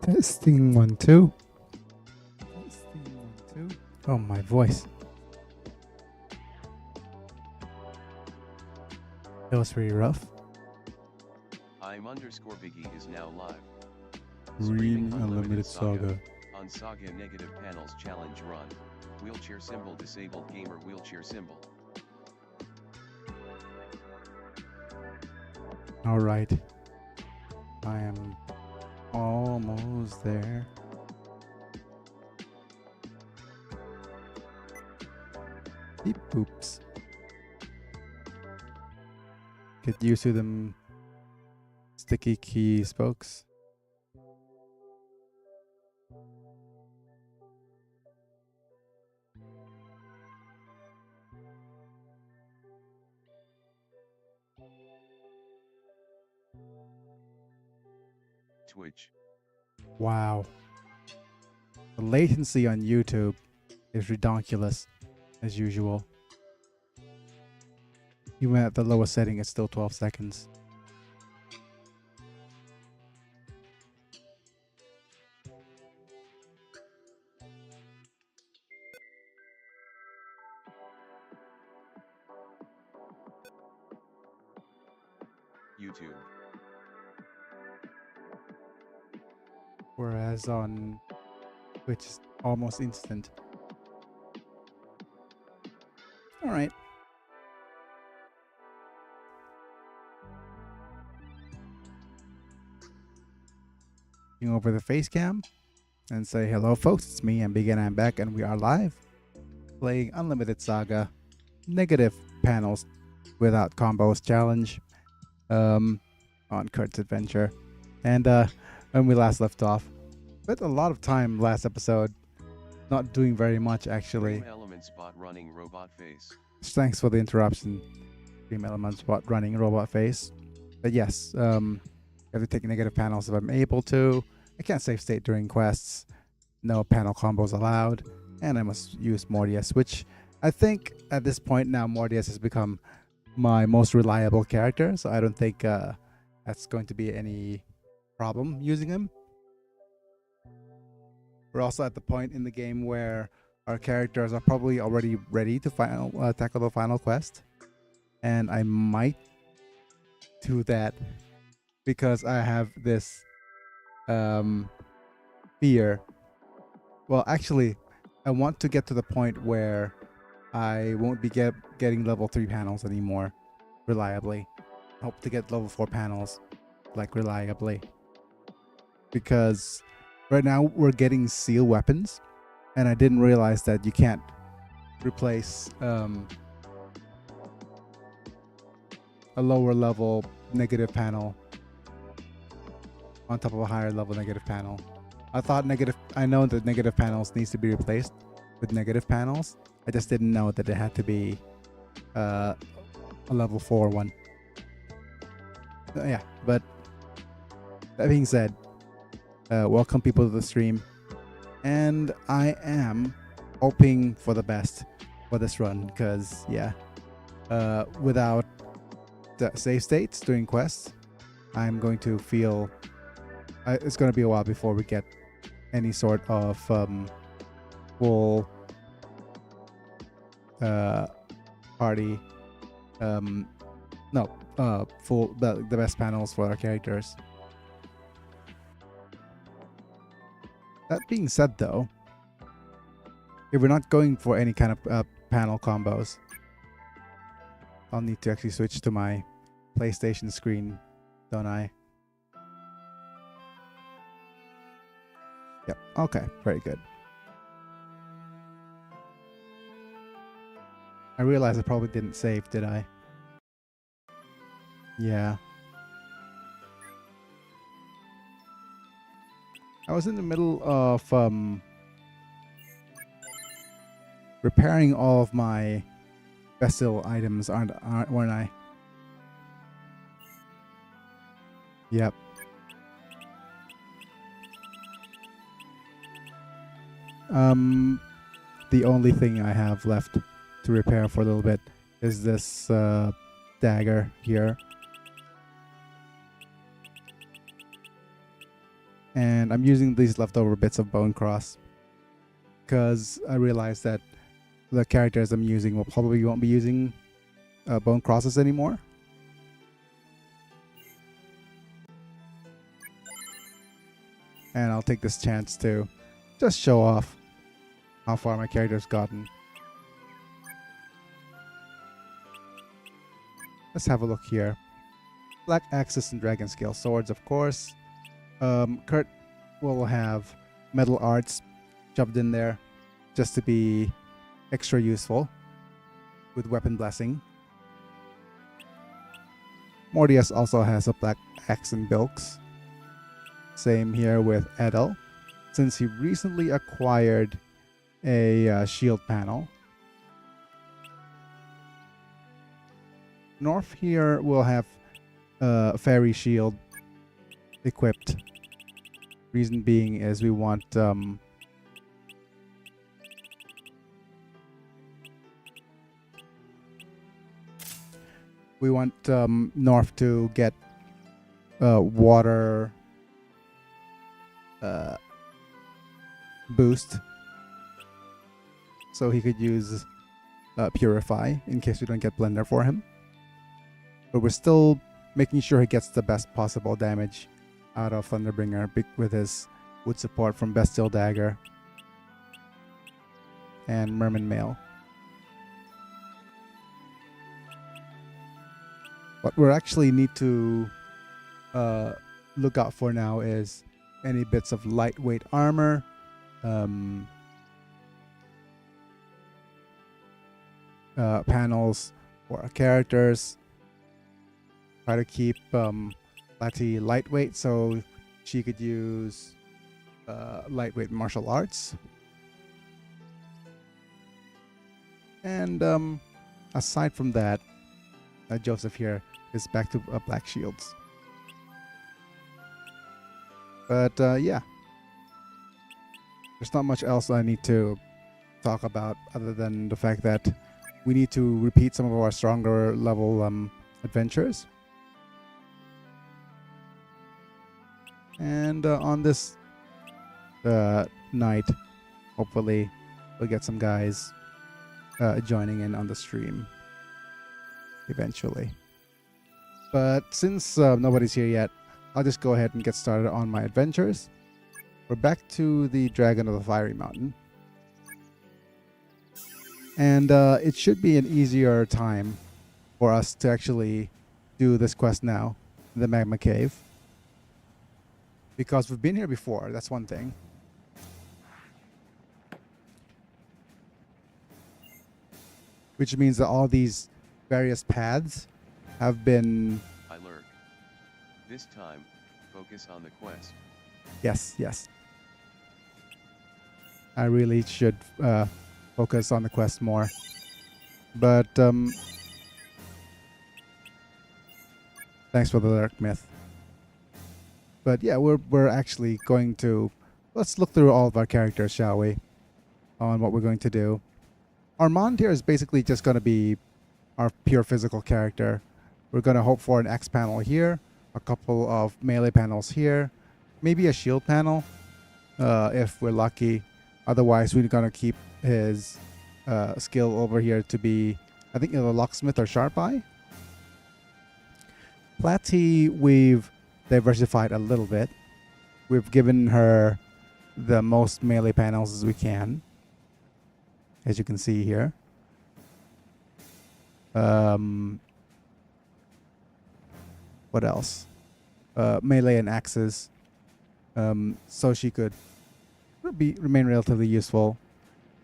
Testing 1 2. Testing 1 2. Oh, my voice. That was pretty rough. I'm_Biggy is now live. Replay Unlimited Saga. On Saga Negative Panels Challenge Run. Wheelchair symbol disabled gamer wheelchair symbol. Alright. I am almost there. Beep boops. Get used to them sticky key spokes. Twitch. Wow. The latency on YouTube is ridiculous, as usual. Even at the lowest setting, it's still 12 seconds. YouTube. Whereas on Twitch, it's almost instant. All right. Over the face cam and say hello, folks. It's me, I'm Biggy, and I'm back, and we are live playing Unlimited Saga Negative Panels Without Combos Challenge on Kurt's Adventure. And when we last left off, spent a lot of time last episode not doing very much, actually. Dream Element Spot running robot face. Thanks for the interruption. Dream Element Spot running robot face. But yes, I have to take negative panels if I'm able to. I can't save state during quests. No panel combos allowed. And I must use Mordius, which I think at this point now Mordius has become my most reliable character. So I don't think that's going to be any problem using him. We're also at the point in the game where our characters are probably already ready to tackle the final quest. And I might do that because I have this fear. Well, actually, I want to get to the point where I won't be getting level 3 panels anymore reliably. I hope to get level 4 panels like reliably, because right now we're getting seal weapons, and I didn't realize that you can't replace a lower level negative panel on top of a higher level negative panel. I know that negative panels needs to be replaced with negative panels. I just didn't know that it had to be a level 4 one. Yeah, but that being said, welcome people to the stream, and I am hoping for the best for this run, because yeah, without the save states during quests, I'm going to feel it's going to be a while before we get any sort of full party full the best panels for our characters. That being said, though, if we're not going for any kind of panel combos, I'll need to actually switch to my PlayStation screen, don't I? Yep. Okay. Very good. I realized I probably didn't save, did I? Yeah. I was in the middle of repairing all of my vessel items, weren't I? Yep. The only thing I have left to repair for a little bit is this dagger here. And I'm using these leftover bits of bone cross because I realized that the characters I'm using will probably won't be using bone crosses anymore. And I'll take this chance to just show off how far my character's gotten. Let's have a look here. Black axes and dragon scale swords, of course. Kurt will have metal arts shoved in there just to be extra useful with weapon blessing. Mordius also has a black axe and bilks. Same here with Edel, since he recently acquired a shield panel. North here will have fairy shield equipped. Reason being is we want North to get water boost, so he could use Purify in case we don't get Blender for him. But we're still making sure he gets the best possible damage out of Thunderbringer with his wood support from Bestial Dagger and Merman Mail. What we actually need to look out for now is any bits of lightweight armor, panels for our characters. Try to keep Lati lightweight so she could use lightweight martial arts. And aside from that, Joseph here is back to black shields. But yeah, there's not much else I need to talk about other than the fact that we need to repeat some of our stronger level adventures. And on this night, hopefully we'll get some guys joining in on the stream eventually. But since nobody's here yet, I'll just go ahead and get started on my adventures. We're back to the Dragon of the Fiery Mountain. And it should be an easier time for us to actually do this quest now, the Magma Cave. Because we've been here before, that's one thing. Which means that all these various paths have been... I lurk. This time, focus on the quest. Yes, yes. I really should focus on the quest more. But, thanks for the lurk, Myth. But yeah, we're actually going to... Let's look through all of our characters, shall we? On what we're going to do. Armand here is basically just going to be our pure physical character. We're going to hope for an X panel here, a couple of melee panels here, maybe a shield panel if we're lucky. Otherwise, we're going to keep his skill over here to be, I think, either Locksmith or Sharp Eye. Platy, we've diversified a little bit. We've given her the most melee panels as we can, as you can see here. What else? Melee and axes, so she could remain relatively useful,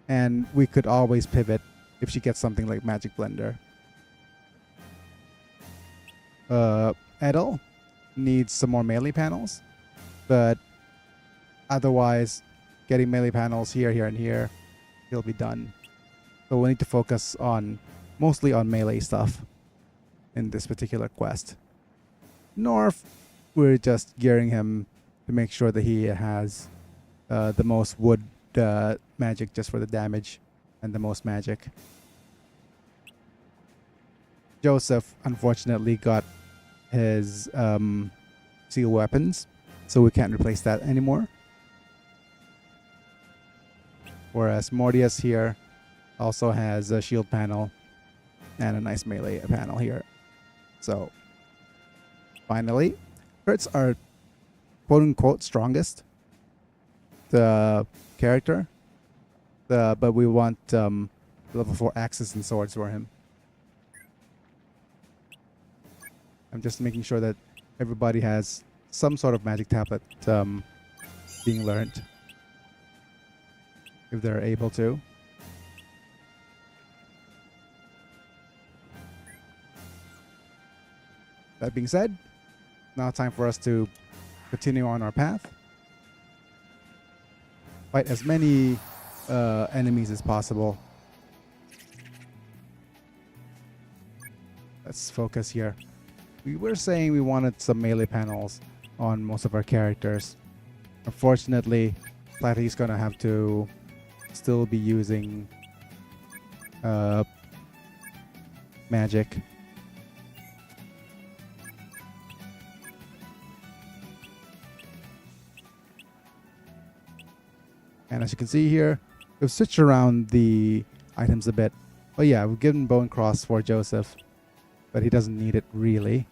and we could always pivot if she gets something like Magic Blender. Edel needs some more melee panels, but otherwise, getting melee panels here, here, and here, he'll be done. So we need to focus on mostly on melee stuff in this particular quest. North, we're just gearing him to make sure that he has the most wood magic just for the damage and the most magic. Joseph unfortunately got his seal weapons so we can't replace that anymore. Whereas Mordius here also has a shield panel and a nice melee panel here. So finally, hurts are quote-unquote strongest the character, but we want level 4 axes and swords for him. I'm just making sure that everybody has some sort of magic tablet being learned if they're able to. That being said, now time for us to continue on our path. Fight as many enemies as possible. Let's focus here. We were saying we wanted some melee panels on most of our characters. Unfortunately, Platty's gonna have to still be using magic. And as you can see here, we've switched around the items a bit. Oh yeah, we've given Bone Cross for Joseph, but he doesn't need it really.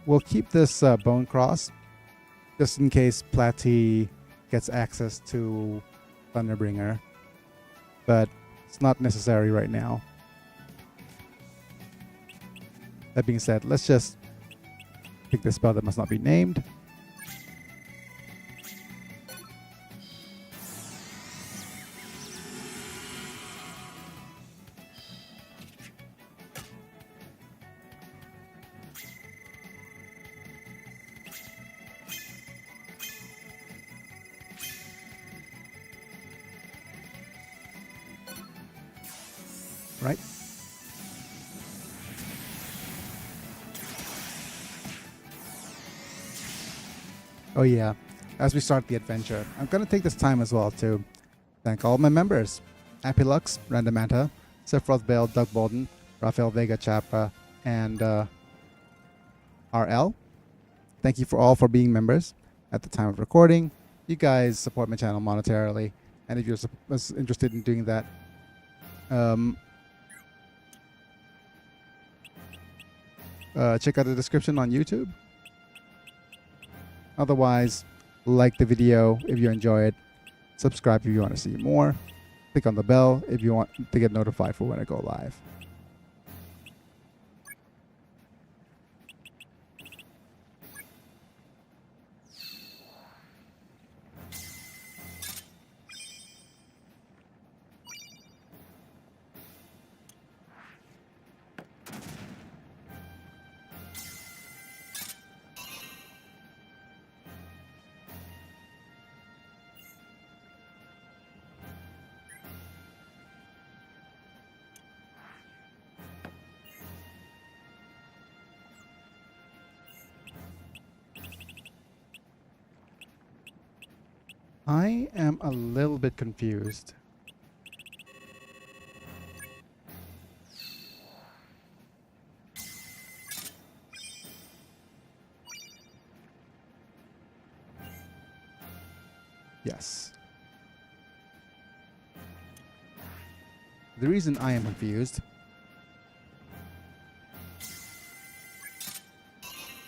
We'll keep this Bone Cross just in case Platty gets access to Thunderbringer, but it's not necessary right now. That being said, let's just pick the spell that must not be named. Right? Oh yeah, as we start the adventure, I'm going to take this time as well to thank all my members. Apilux, Randamanta, Sephiroth Bale, Doug Bolden, Rafael Vega Chapa, and RL. Thank you for being members at the time of recording. You guys support my channel monetarily, and if you're interested in doing that, check out the description on YouTube. Otherwise, like the video if you enjoy it, subscribe if you want to see more, click on the bell if you want to get notified for when I go live. I am a little bit confused. Yes. The reason I am confused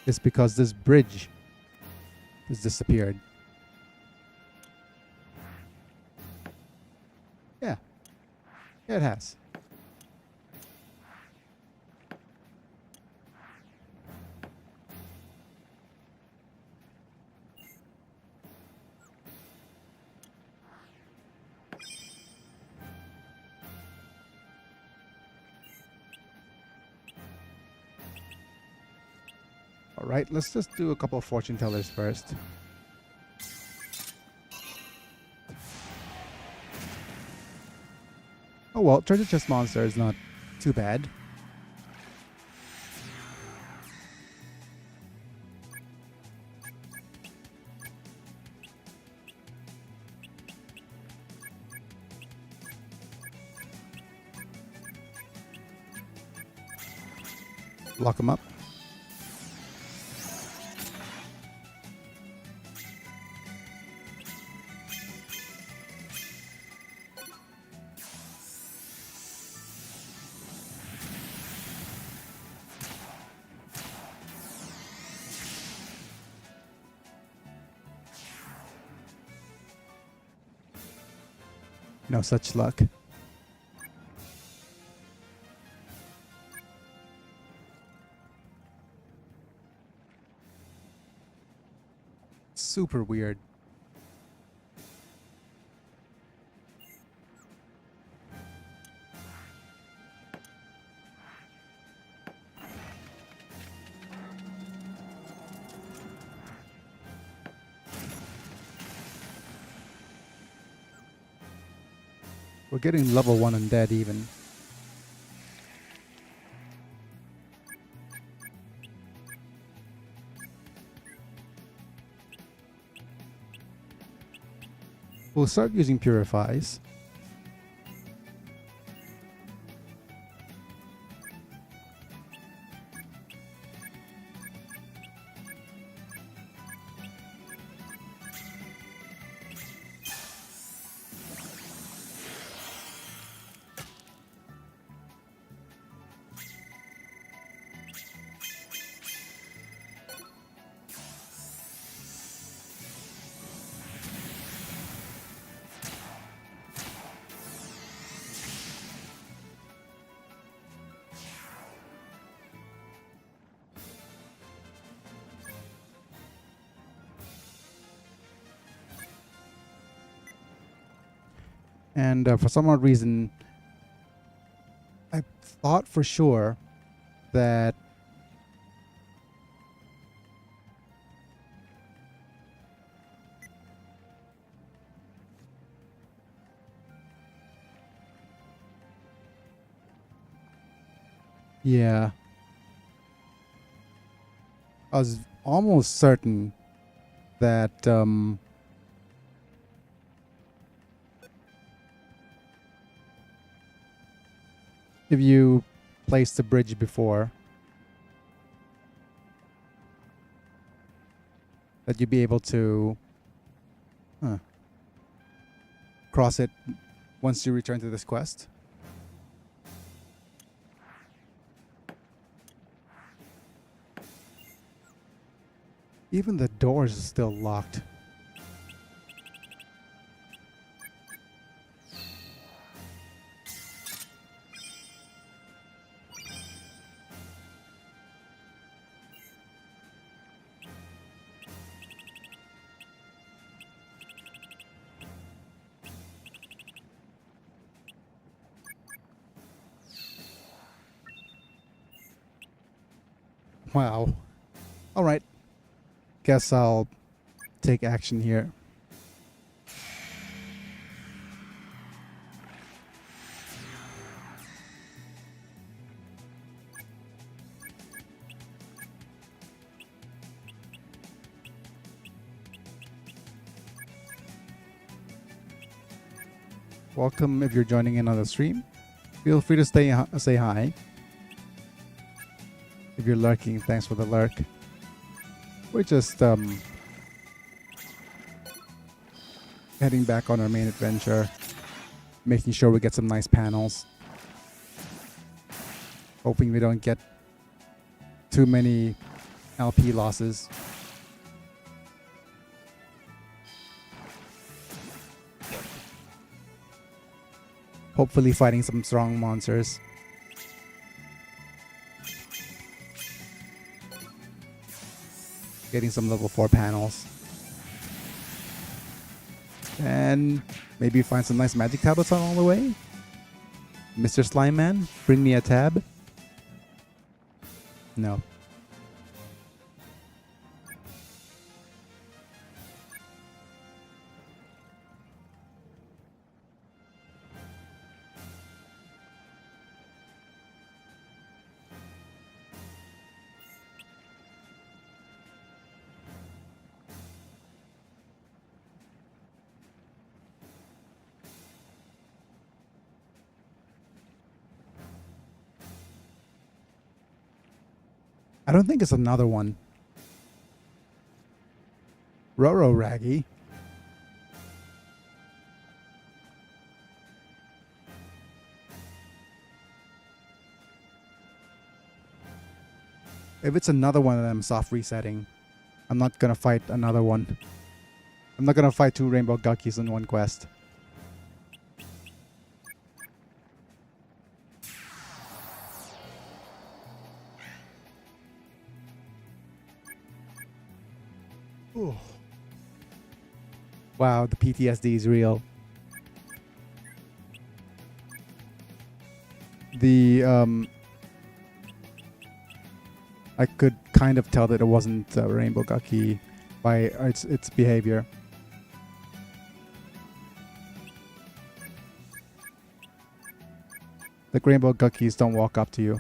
is because this bridge has disappeared. Yeah, it has. All right, let's just do a couple of fortune tellers first. Oh well, treasure chest monster is not too bad. Lock him up. No such luck. Super weird. We're getting level 1 undead even. We'll start using purifies. And for some odd reason, I thought for sure that yeah, I was almost certain that if you place the bridge before, that you'd be able to cross it once you return to this quest. Even the doors are still locked. Wow. All right. Guess I'll take action here. Welcome if you're joining in on the stream. Feel free to say hi. If you're lurking, thanks for the lurk. We're just heading back on our main adventure, making sure we get some nice panels. Hoping we don't get too many LP losses. Hopefully fighting some strong monsters. Getting some level 4 panels. And maybe find some nice magic tablets along the way. Mr. Slime Man, bring me a tab. No. I don't think it's another one. Roro Raggy. If it's another one of them soft resetting, I'm not gonna fight another one. I'm not gonna fight 2 Rainbow Guckies in one quest. Ooh. Wow, the PTSD is real. I could kind of tell that it wasn't Rainbow Gucky by its behavior. Like Rainbow Guckies don't walk up to you.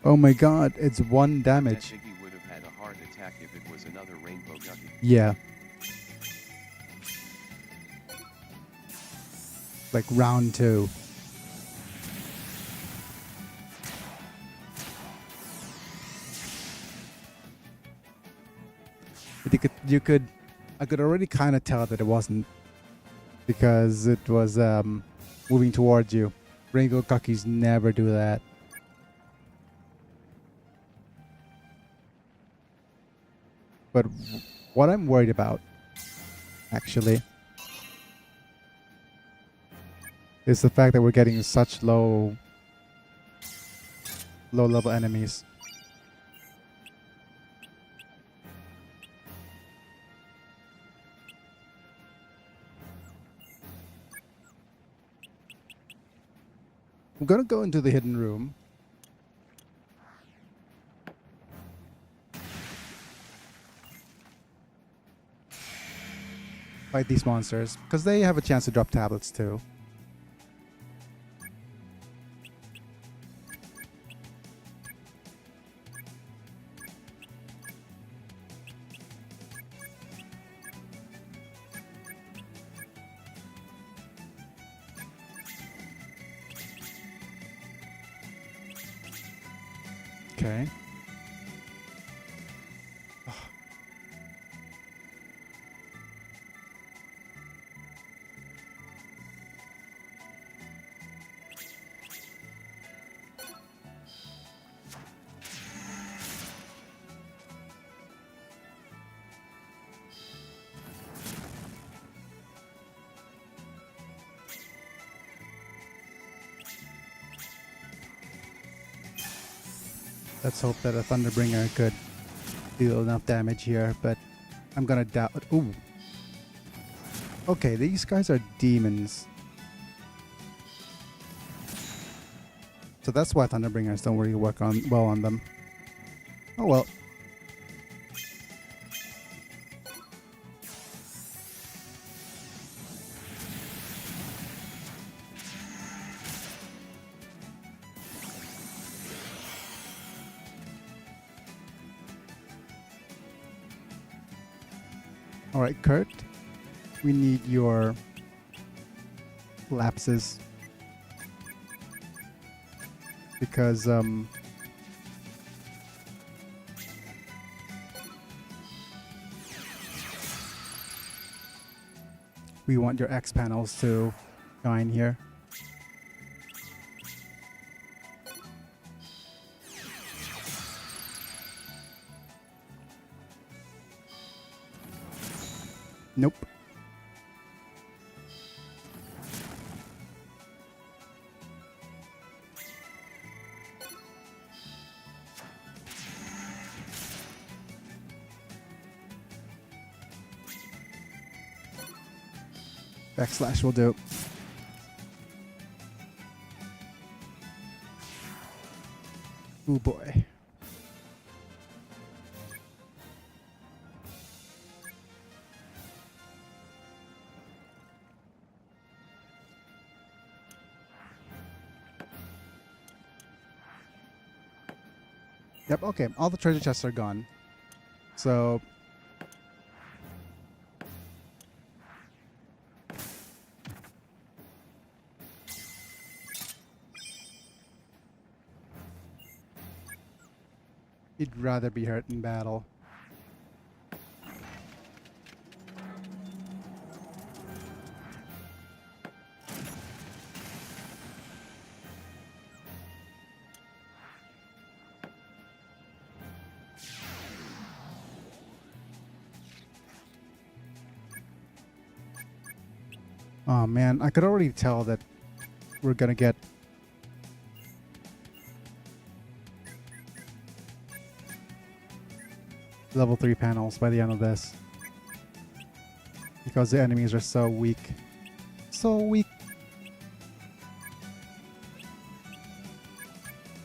Oh my god, it's 1 damage. That Biggy would have had a heart attack if it was another Rainbow Gucky. Yeah. Like round 2. But I could already kind of tell that it wasn't, because it was moving towards you. Rainbow Guckies never do that. But what I'm worried about, actually, is the fact that we're getting such low level enemies. I'm gonna go into the hidden room. Fight these monsters, because they have a chance to drop tablets too. Okay. Let's hope that a Thunderbringer could deal enough damage here, but I'm gonna doubt. Ooh. Okay, these guys are demons. So that's why Thunderbringers don't really work well on them. Oh well. Alright, Kurt. We need your lapses. Because we want your X panels to shine here. Nope. Backslash will do. Oh boy. Yep, okay. All the treasure chests are gone. So he'd rather be hurt in battle. Oh man, I could already tell that we're gonna get level 3 panels by the end of this. Because the enemies are so weak. So weak.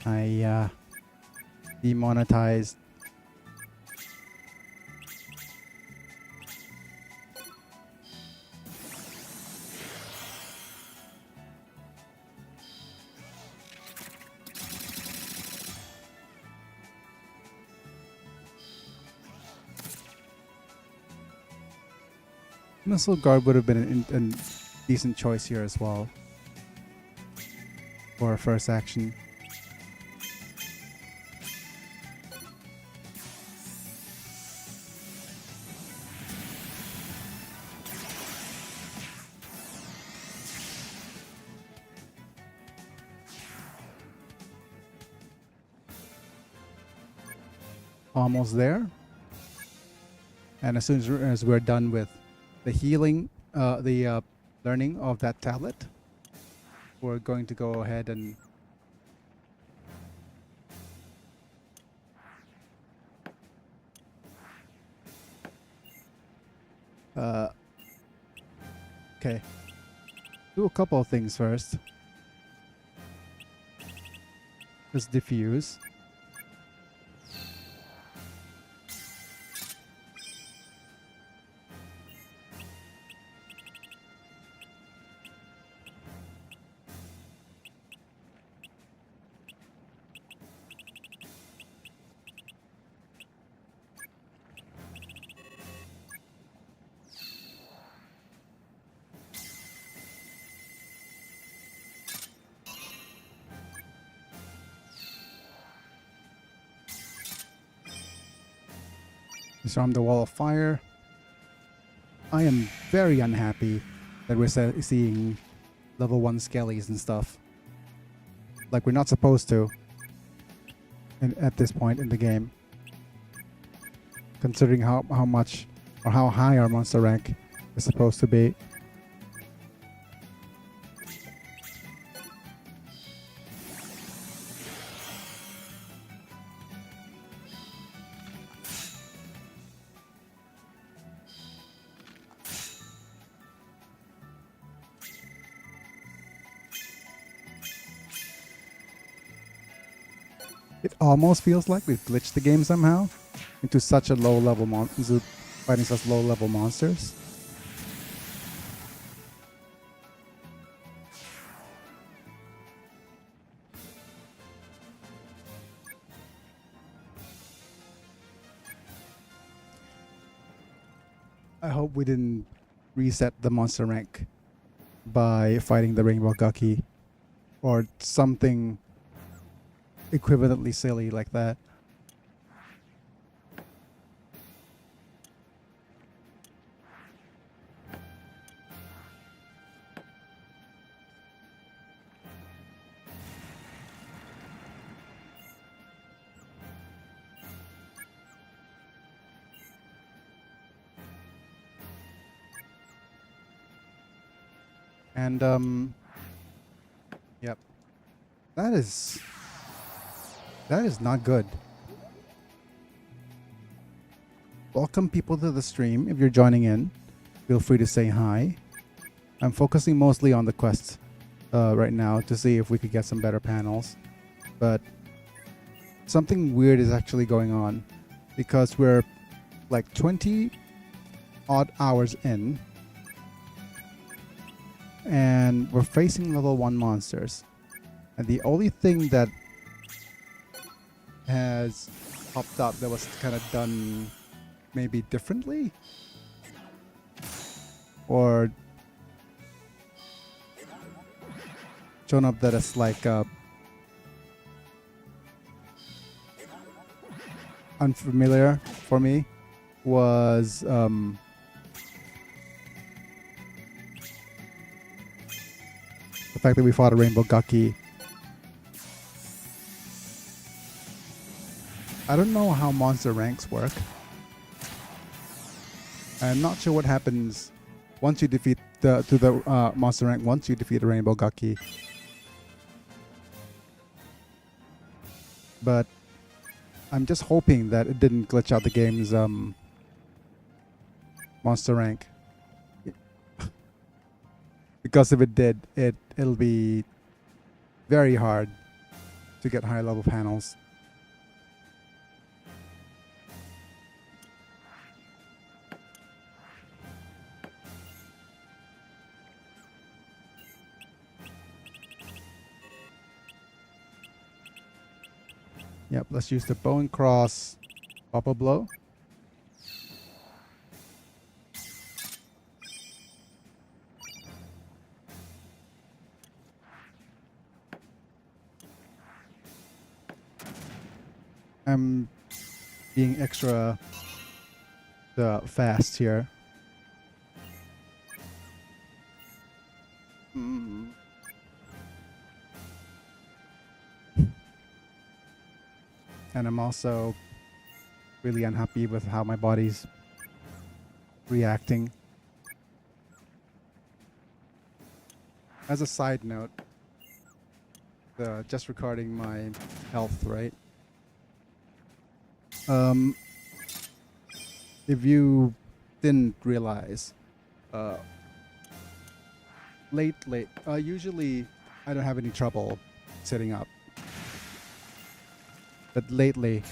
I demonetized. Missile Guard would have been a decent choice here as well for our first action. Almost there. And as soon as we're done with the healing, learning of that tablet, we're going to go ahead and okay, do a couple of things first. Just diffuse. Disarm the wall of fire. I am very unhappy that we're seeing level 1 skellies and stuff. Like we're not supposed to at this point in the game. Considering how much or how high our monster rank is supposed to be. It almost feels like we've glitched the game somehow into such a low level fighting such low level monsters. I hope we didn't reset the monster rank by fighting the Rainbow Gucky or something equivalently silly like that. And yep, that is not good. Welcome people to the stream. If you're joining in, feel free to say hi. I'm focusing mostly on the quests right now to see if we could get some better panels, but something weird is actually going on because we're like 20 odd hours in and we're facing level 1 monsters, and the only thing that has popped up that was kind of done maybe differently or shown up that it's like unfamiliar for me was the fact that we fought a Rainbow Gucky. I don't know how monster ranks work. I'm not sure what happens once you defeat the monster rank once you defeat a rainbow Gucky. But I'm just hoping that it didn't glitch out the game's monster rank. Because if it did, it'll be very hard to get higher level panels. Yep, let's use the bow and cross Papa Blow. I'm being extra fast here. And I'm also really unhappy with how my body's reacting. As a side note, just recording my health, right? If you didn't realize, lately, usually I don't have any trouble sitting up. But lately,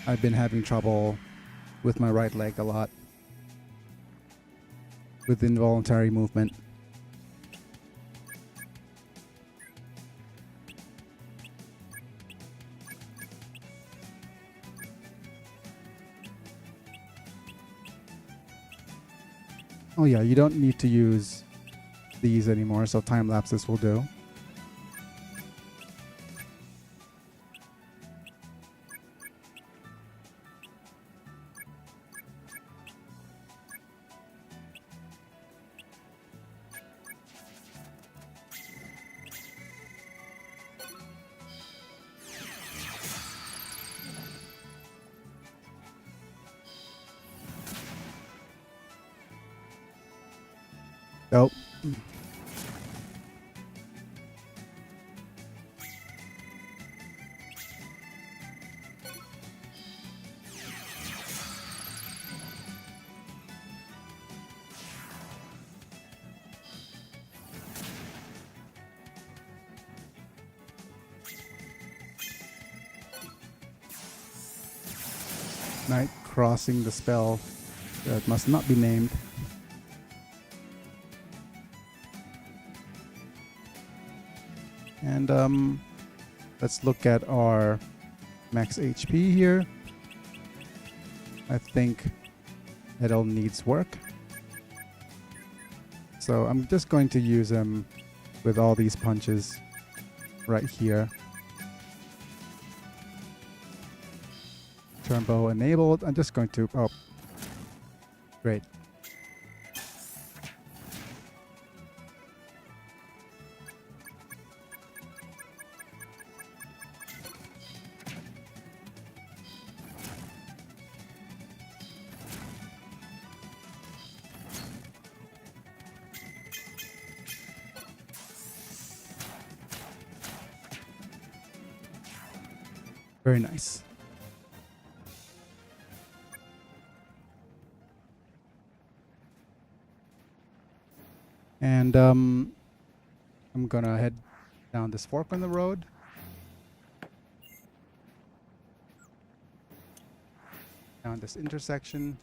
I've been having trouble with my right leg a lot. With involuntary movement. Oh yeah, you don't need to use these anymore, so time lapses will do. Nope. Night crossing the spell that must not be named. And let's look at our max HP here. I think it all needs work. So I'm just going to use them with all these punches right here. Turbo enabled. I'm just going to... Oh, great. Very nice. And I'm gonna head down this fork on the road. Down this intersection.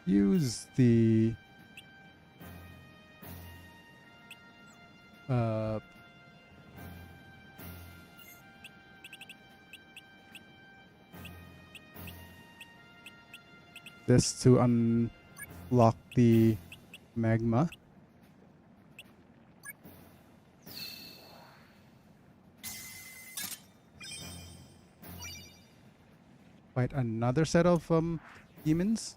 Use the this to unlock the magma. Fight another set of demons.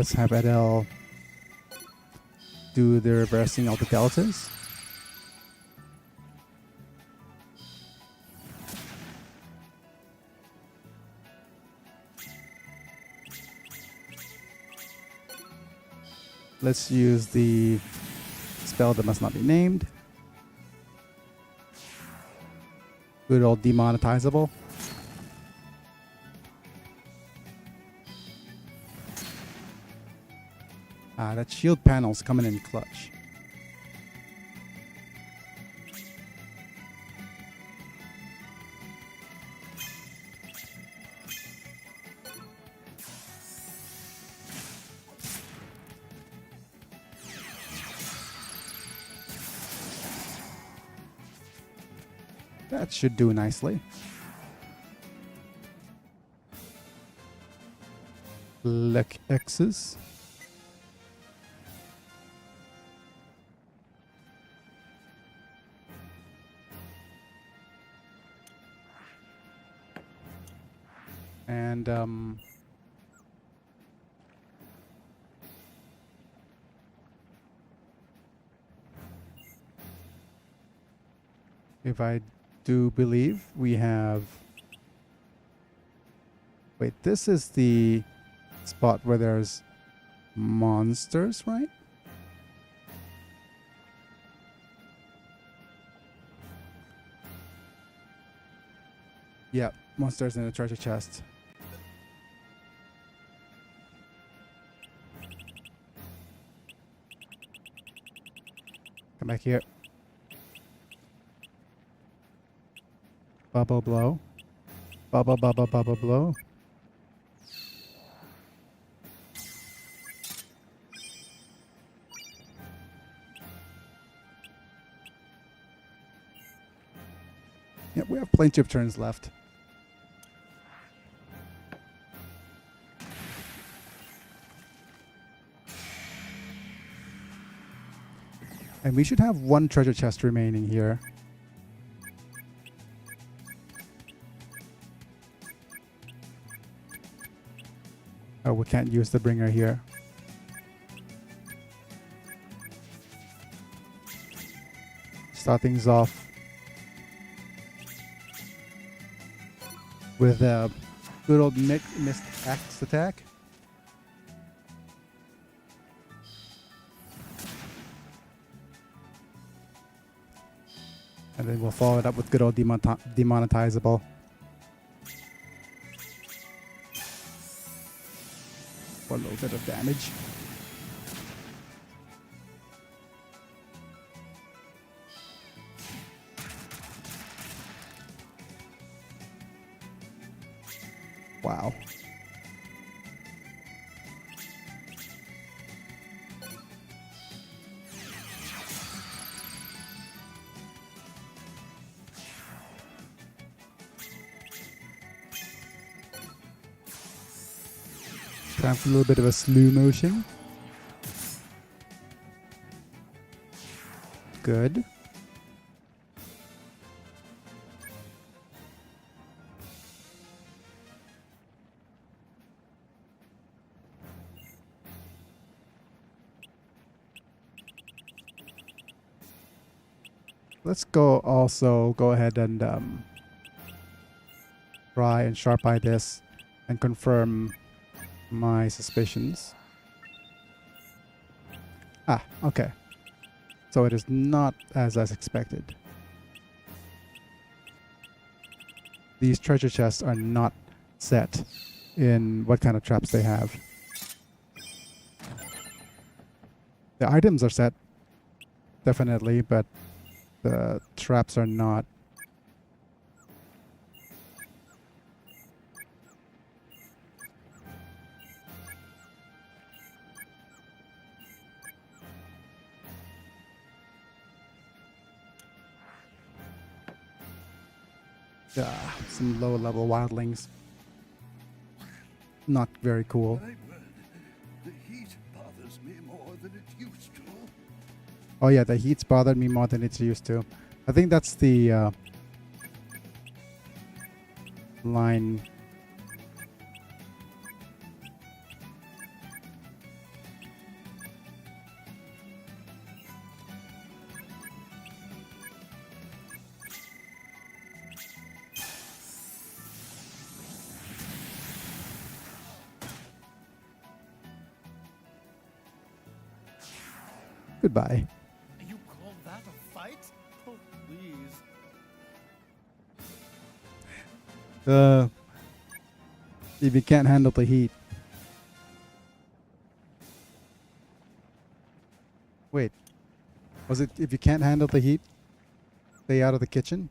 Let's have Adele do the reversing of the deltas. Let's use the spell that must not be named. Good old demonetizable. That shield panel's coming in clutch. That should do nicely. Lek X's. And if I do believe we have... Wait, this is the spot where there's monsters, right? Yep, monsters in the treasure chest. Come back here. Bubble blow. Bubble, bubble, bubble blow. Yep, we have plenty of turns left. And we should have one treasure chest remaining here. Oh, we can't use the bringer here. Start things off with a good old missed axe attack. And then we'll follow it up with good old demonetizable. For a little bit of damage. Wow. Time for a little bit of a slew motion. Good. Let's go ahead and try and sharp eye this and confirm my suspicions. Ah, okay. So it is not as expected. These treasure chests are not set in what kind of traps they have. The items are set, definitely, but the traps are not. Some low-level wildlings. Not very cool. The heat bothers me more than it used to. Oh yeah, the heat's bothered me more than it's used to. I think that's the line. Goodbye. You call that a fight? Oh, please. If you can't handle the heat. Wait. Was it if you can't handle the heat, stay out of the kitchen?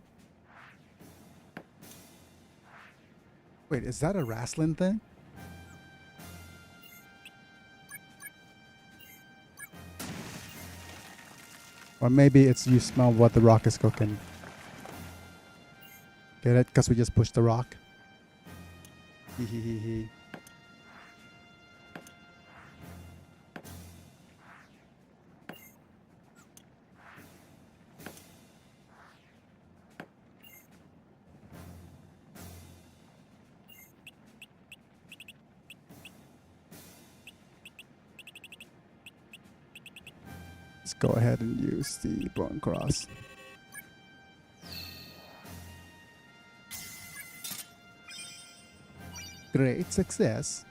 Wait, is that a wrestling thing? Or maybe it's you smell what the rock is cooking. Get it? Because we just pushed the rock. Hee hee hee hee. Let's go ahead and use the bone cross. Great success.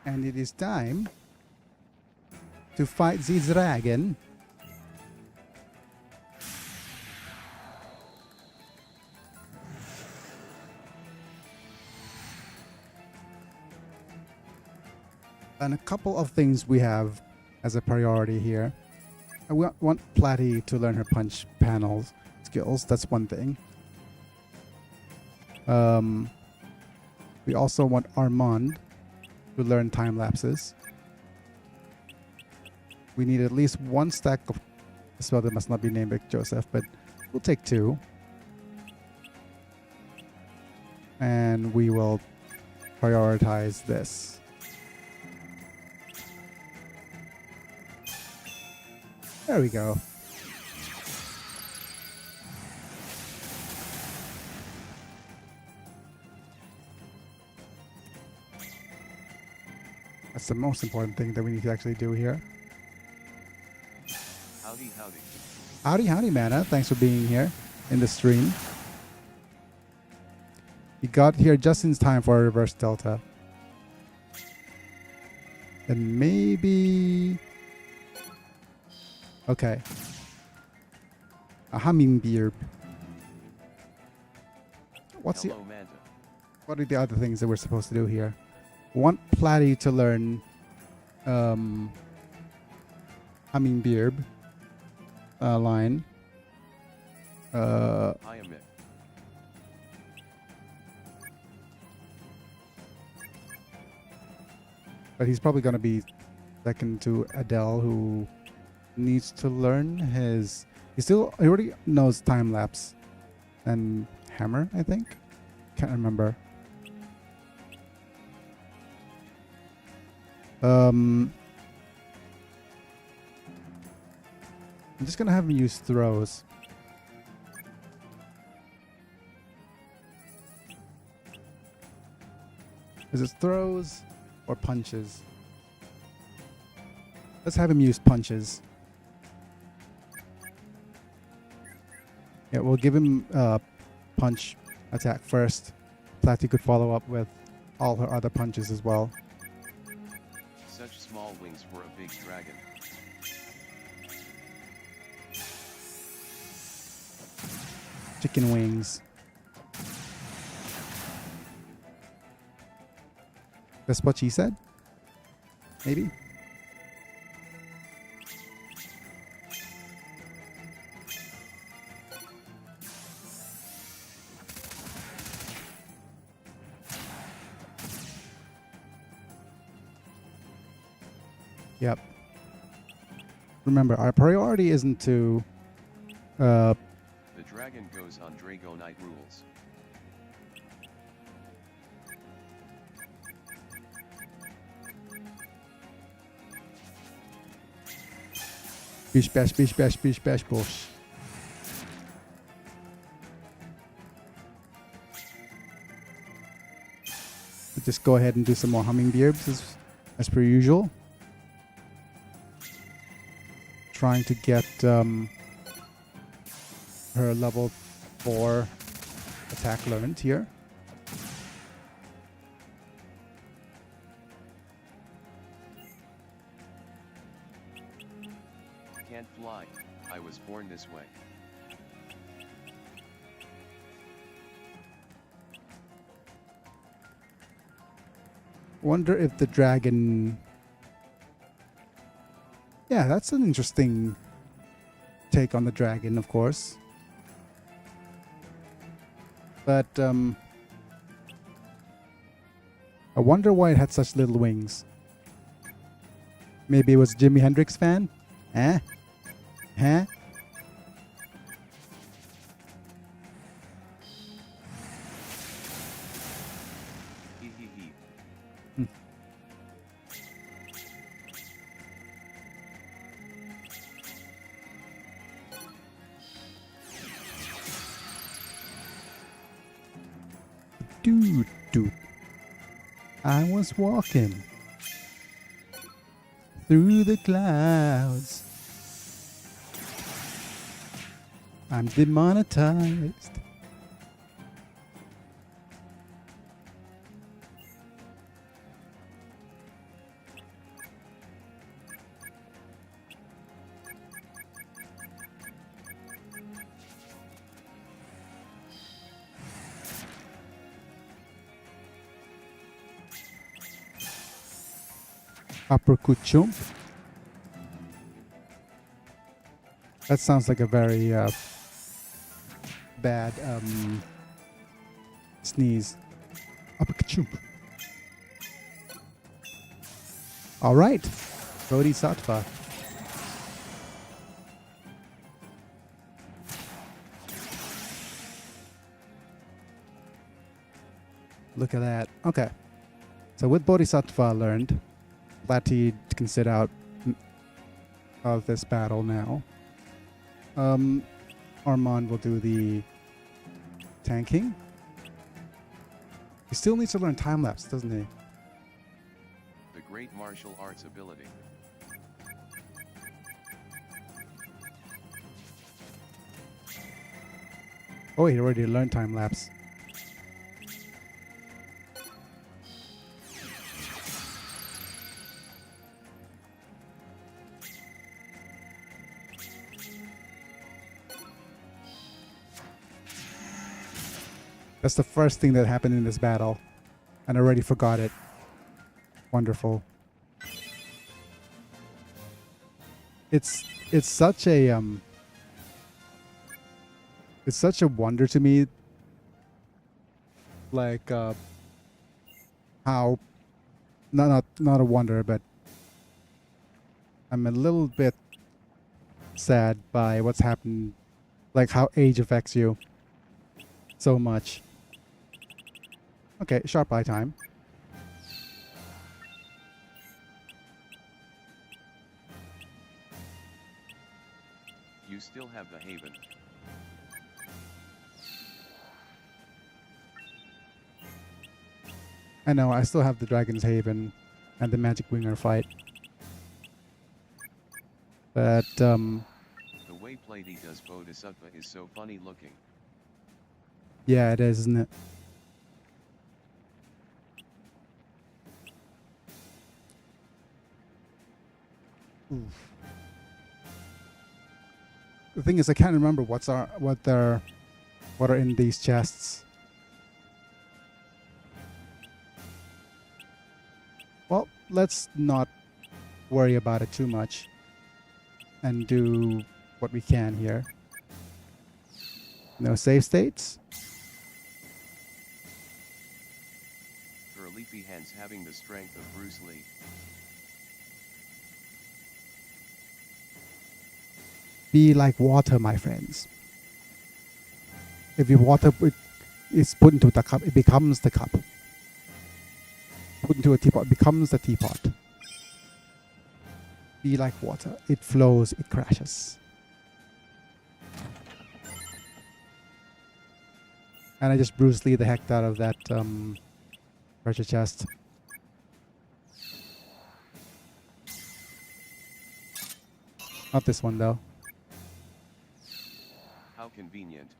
And it is time to fight the dragon. And a couple of things we have as a priority here. I want Platy to learn her punch panels skills. That's one thing. We also want Armand to learn time lapses. We need at least one stack of a spell that must not be named like Joseph, but we'll take 2. And we will prioritize this. There we go. That's the most important thing that we need to actually do here. Howdy, howdy. Howdy, howdy, Mana. Thanks for being here in the stream. You got here just in time for a reverse delta. And maybe... Okay. A hummingbird. What's Hello, Manta. what are the other things that we're supposed to do here? Want Platy to learn hummingbird line. I am it. But he's probably going to be second to Adele, who needs to learn his... He already knows time lapse and hammer, I think. Can't remember. I'm just gonna have him use throws. Is it throws or punches? Let's have him use punches. Yeah, we'll give him punch attack first. Platy could follow up with all her other punches as well. Such small wings for a big dragon. Chicken wings. That's what she said? Maybe? Yep. Remember, our priority isn't to... The dragon goes on Dragonite rules. Bish bash, bish bash, bish bash, bosh. Just go ahead and do some more hummingbirds as per usual. Trying to get her level 4 attack learned here. Can't fly, I was born this way. Wonder if the dragon... Yeah, that's an interesting take on the dragon, of course. But, I wonder why it had such little wings. Maybe it was a Jimi Hendrix fan? Eh? Huh? Hee hee hee. Dude. I was walking through the clouds. I'm demonetized. Uppercut chump. That sounds like a very bad sneeze. Uppercut chump. All right, Bodhisattva. Look at that. Okay, so with Bodhisattva learned, Lati can sit out of this battle now. Armand will do the tanking. He still needs to learn time lapse, doesn't he? The great martial arts ability. Oh, he already learned time lapse. That's the first thing that happened in this battle, and I already forgot it. Wonderful. It's such a it's such a wonder to me, like how not a wonder, but I'm a little bit sad by what's happened, like how age affects you so much. Okay, sharp eye time. You still have the haven. I know, I still have the Dragon's Haven and the Magic Winger fight. But, The way Plady does Bodhisattva is so funny looking. yeah, it is, isn't it? Oof. The thing is, I can't remember what are in these chests. Well, let's not worry about it too much and do what we can here. No save states. Her leafy hands having the strength of Bruce Lee. Be like water, my friends. If your water is put into the cup, it becomes the cup. Put into a teapot, it becomes the teapot. Be like water. It flows, it crashes. And I just Bruce Lee the heck out of that treasure chest. Not this one though. How convenient.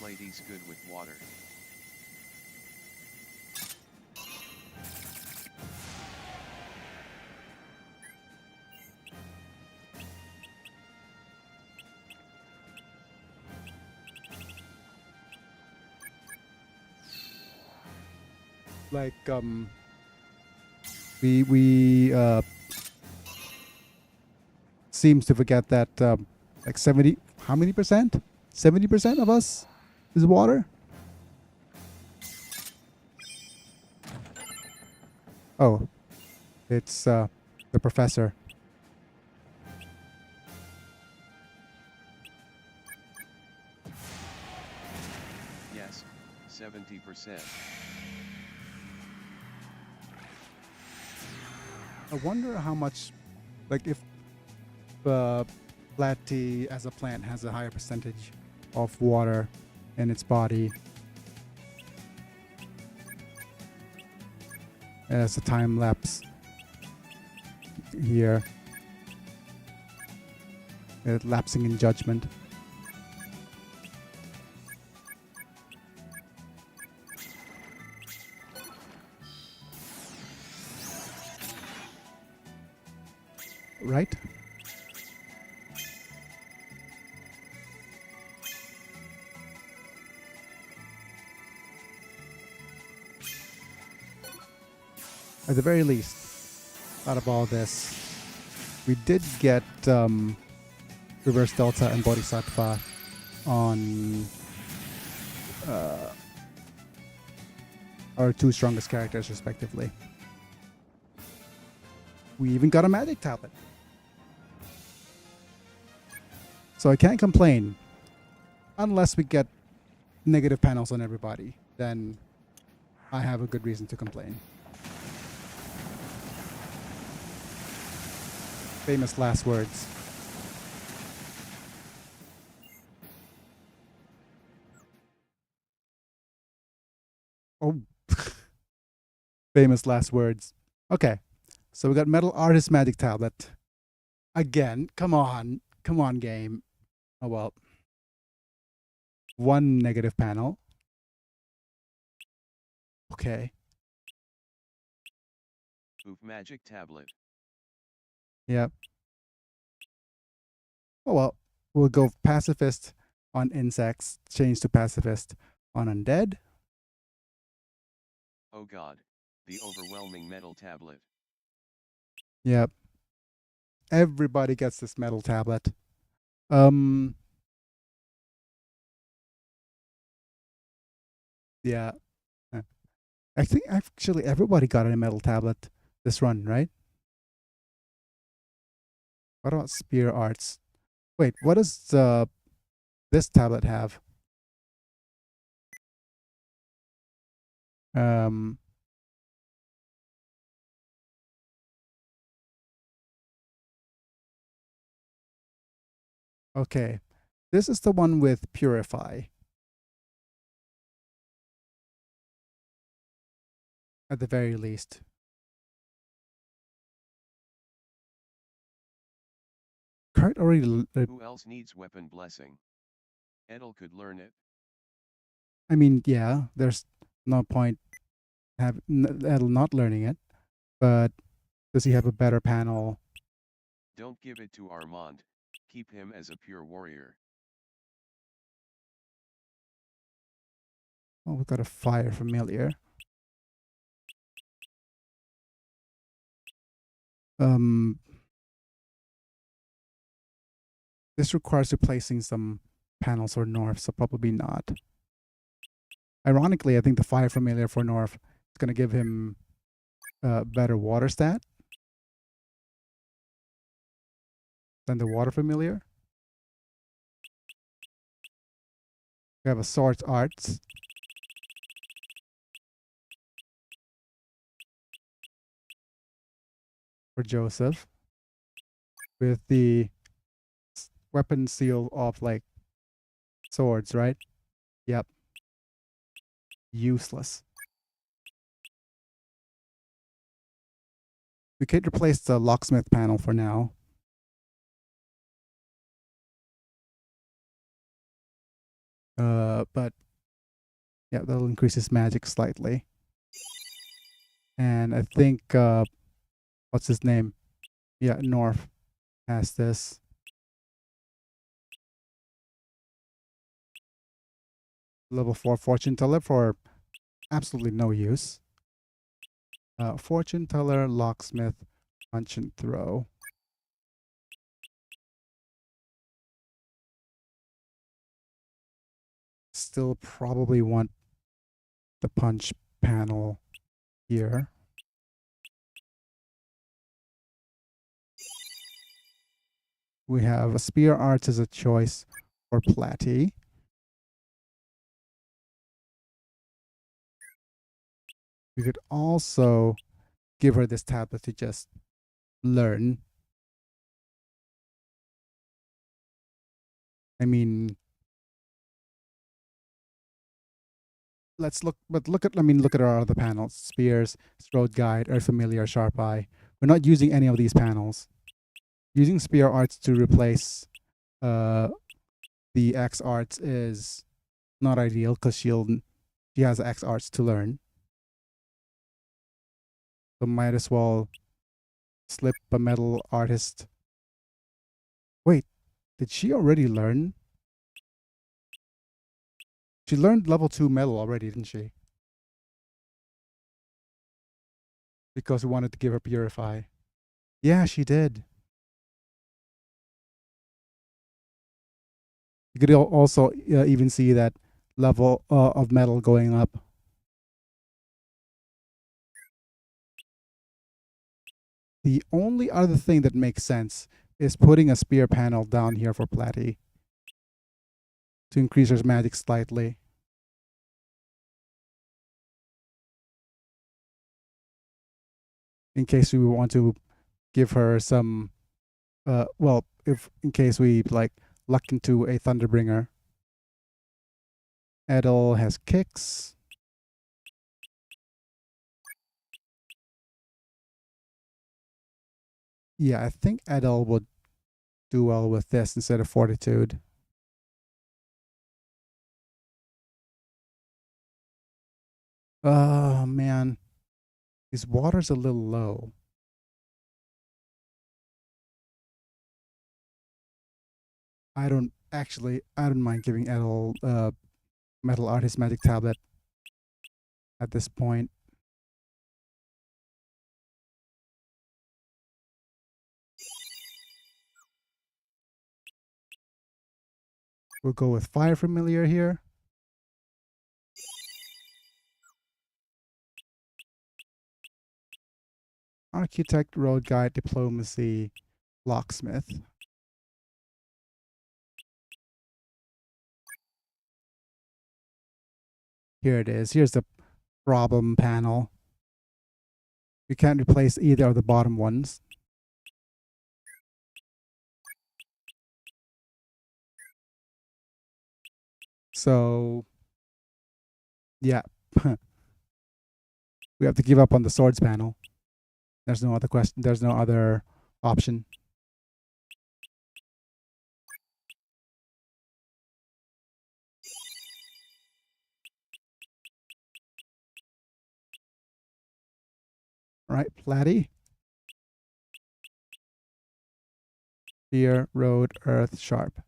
plate is good with water. Like we seems to forget that like 70, how many percent? 70% of us is water. Oh, it's the professor. Yes, 70%. I wonder how much, like if flat tea as a plant has a higher percentage of water in its body as a time lapse here, lapsing in judgment. Right? At the very least, out of all this, we did get Reverse Delta and Bodhisattva on our two strongest characters, respectively. We even got a magic tablet. So I can't complain. Unless we get negative panels on everybody, then I have a good reason to complain. Famous last words. Oh. Famous last words. Okay. So we got Metal Artist Magic Tablet. Again, come on. Come on, game. Oh well. One negative panel. Okay. Oof, magic tablet. Yep. Oh well. We'll go pacifist on insects, change to pacifist on undead. Oh god, the overwhelming metal tablet. Yep. Everybody gets this metal tablet. Yeah. I think actually everybody got a metal tablet this run, right? What about Spear Arts? Wait, what does this tablet have? Um, okay. This is the one with Purify. At the very least. Kurt already... Who else needs weapon blessing? Edel could learn it. I mean, yeah, there's no point not learning it. But does he have a better panel? Don't give it to Armand. Keep him as a pure warrior. Oh, we've got a Fire Familiar. This requires replacing some panels for North, so probably not. Ironically, I think the Fire Familiar for North is going to give him better water stat than the Water Familiar. We have a Swords Arts. For Joseph. With the weapon seal of like swords, right? Yep. Useless. We could replace the locksmith panel for now. But yeah, that'll increase his magic slightly. And I think what's his name? Yeah, North has this. Level 4 Fortune Teller for absolutely no use. Fortune Teller, Locksmith, Punch and Throw. Still probably want the punch panel here. We have a Spear Arts as a choice for Platy. We could also give her this tablet to just learn. I mean, look at our other panels. Spears, Road Guide, Earth Familiar, Sharp Eye. We're not using any of these panels. Using Spear Arts to replace the X Arts is not ideal because she has X Arts to learn. So might as well slip a Metal Artist. Wait, did she already learn? She learned level 2 Metal already, didn't she? Because we wanted to give her Purify. Yeah, she did. You could also even see that level of Metal going up. The only other thing that makes sense is putting a Spear panel down here for Platy to increase her magic slightly. In case we want to give her some, well, if in case we like luck into a Thunderbringer. Edel has kicks. Yeah, I think Edel would do well with this instead of Fortitude. Oh man, his water's a little low. I don't mind giving Edel Metal Artist Magic Tablet at this point. We'll go with Fire Familiar here. Architect, Road Guide, Diplomacy, Locksmith. Here it is. Here's the problem panel. We can't replace either of the bottom ones. So, yeah. We have to give up on the swords panel. There's no other question. There's no other option. All right, Platy. Spear, Road, Earth, Sharp.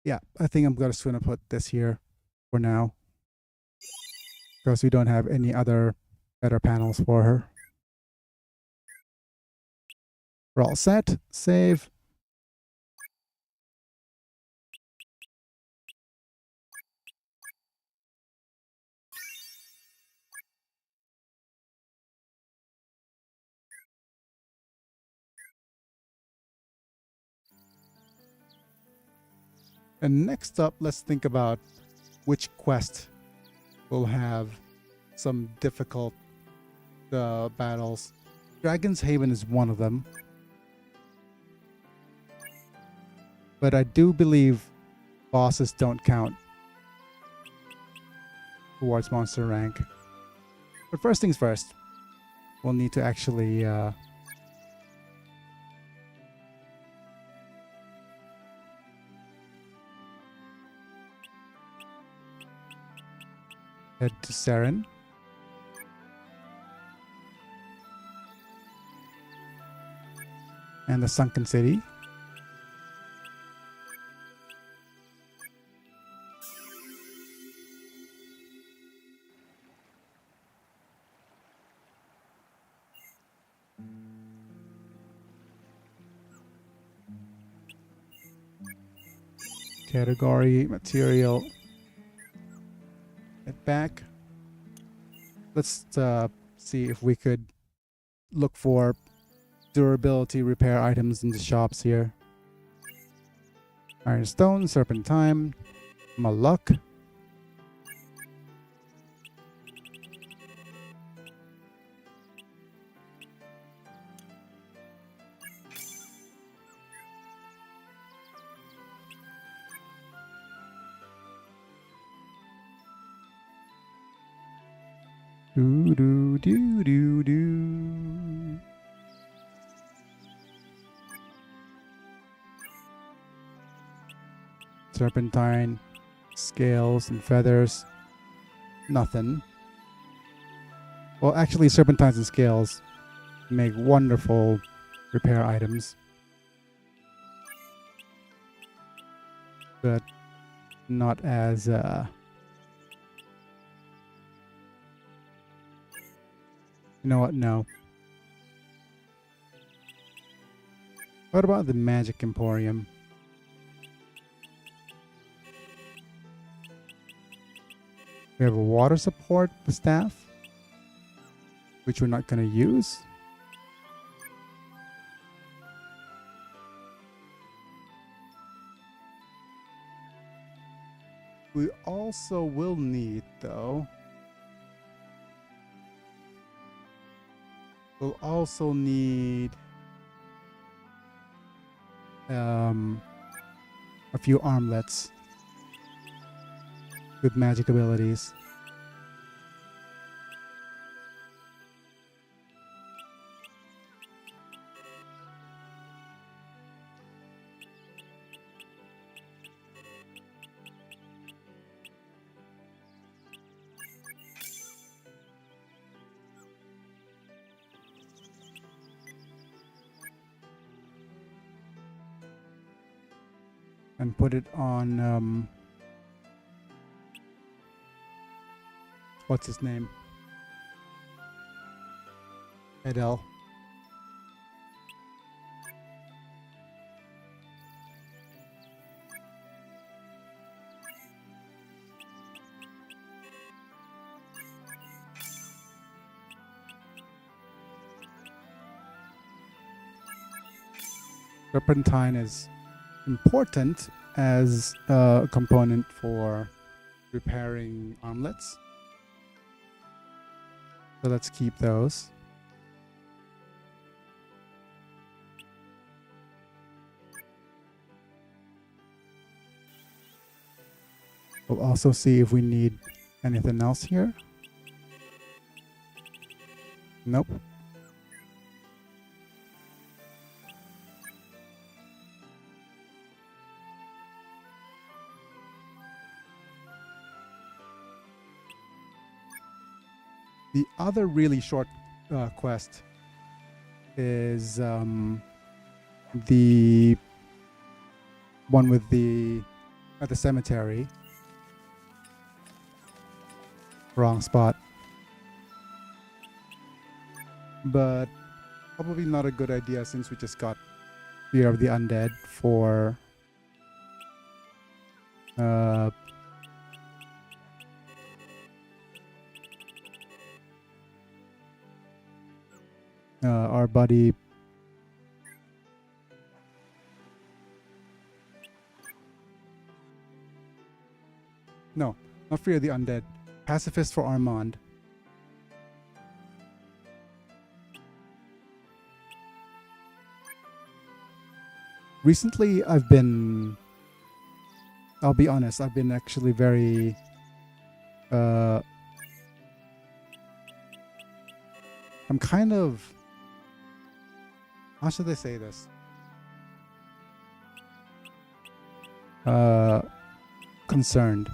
Yeah, I think I'm just going to put this here for now because we don't have any other better panels for her. We're all set. Save. And next up, let's think about which quest will have some difficult battles. Dragon's Haven is one of them. But I do believe bosses don't count. towards monster rank. But first things first, we'll need to actually head to Saren. And the Sunken City. Category, material. Get back. Let's see if we could look for durability repair items in the shops here. Ironstone, Serpentine, Maluk. Do do do do do. Serpentine, scales and feathers. Nothing. Well, actually, serpentines and scales make wonderful repair items, but not as you know what? No. What about the Magic Emporium? We have a water support staff, which we're not going to use. We also will need, though, we'll also need a few armlets with magic abilities. And put it on what's his name? Edel. Serpentine is important as a component for repairing armlets. So let's keep those. We'll also see if we need anything else here. Nope. The other really short quest is the one with the at the cemetery. Wrong spot. But probably not a good idea since we just got Fear of the Undead for our buddy no, not Fear of the Undead. Pacifist for Armand. Recently, I'll be honest, I've been actually very I'm kind of, how should I say this? Concerned.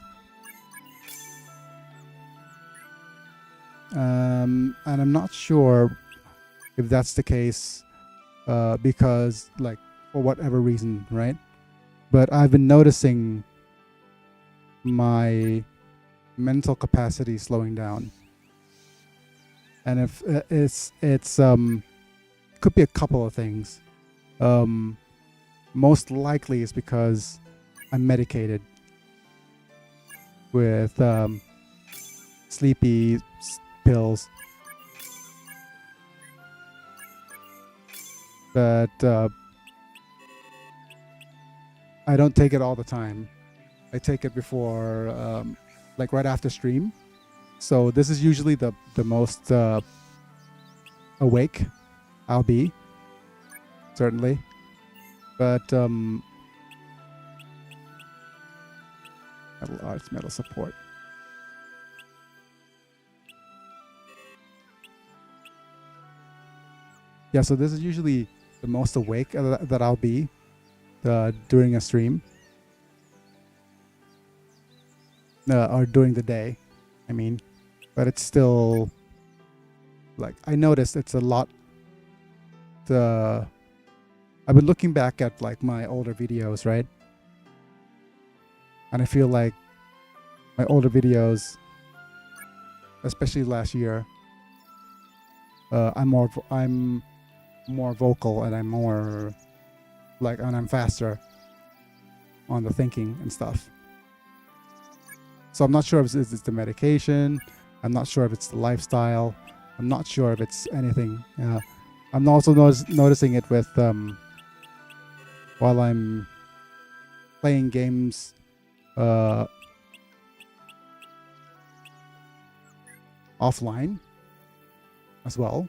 And I'm not sure if that's the case because, like, for whatever reason, right? But I've been noticing my mental capacity slowing down. And if it's could be a couple of things. Most likely it's because I'm medicated with sleepy pills, but I don't take it all the time. I take it before, like right after stream. So this is usually the most awake I'll be, certainly. But metal arts, metal support. Yeah, so this is usually the most awake that I'll be during a stream. Or during the day, I mean. But it's still, like, I noticed it's a lot. I've been looking back at, like, my older videos, right? And I feel like my older videos, especially last year, I'm more vocal, and I'm more, like, and I'm faster on the thinking and stuff. So I'm not sure if it's the medication. I'm not sure if it's the lifestyle. I'm not sure if it's anything. I'm also noticing it with while I'm playing games offline as well,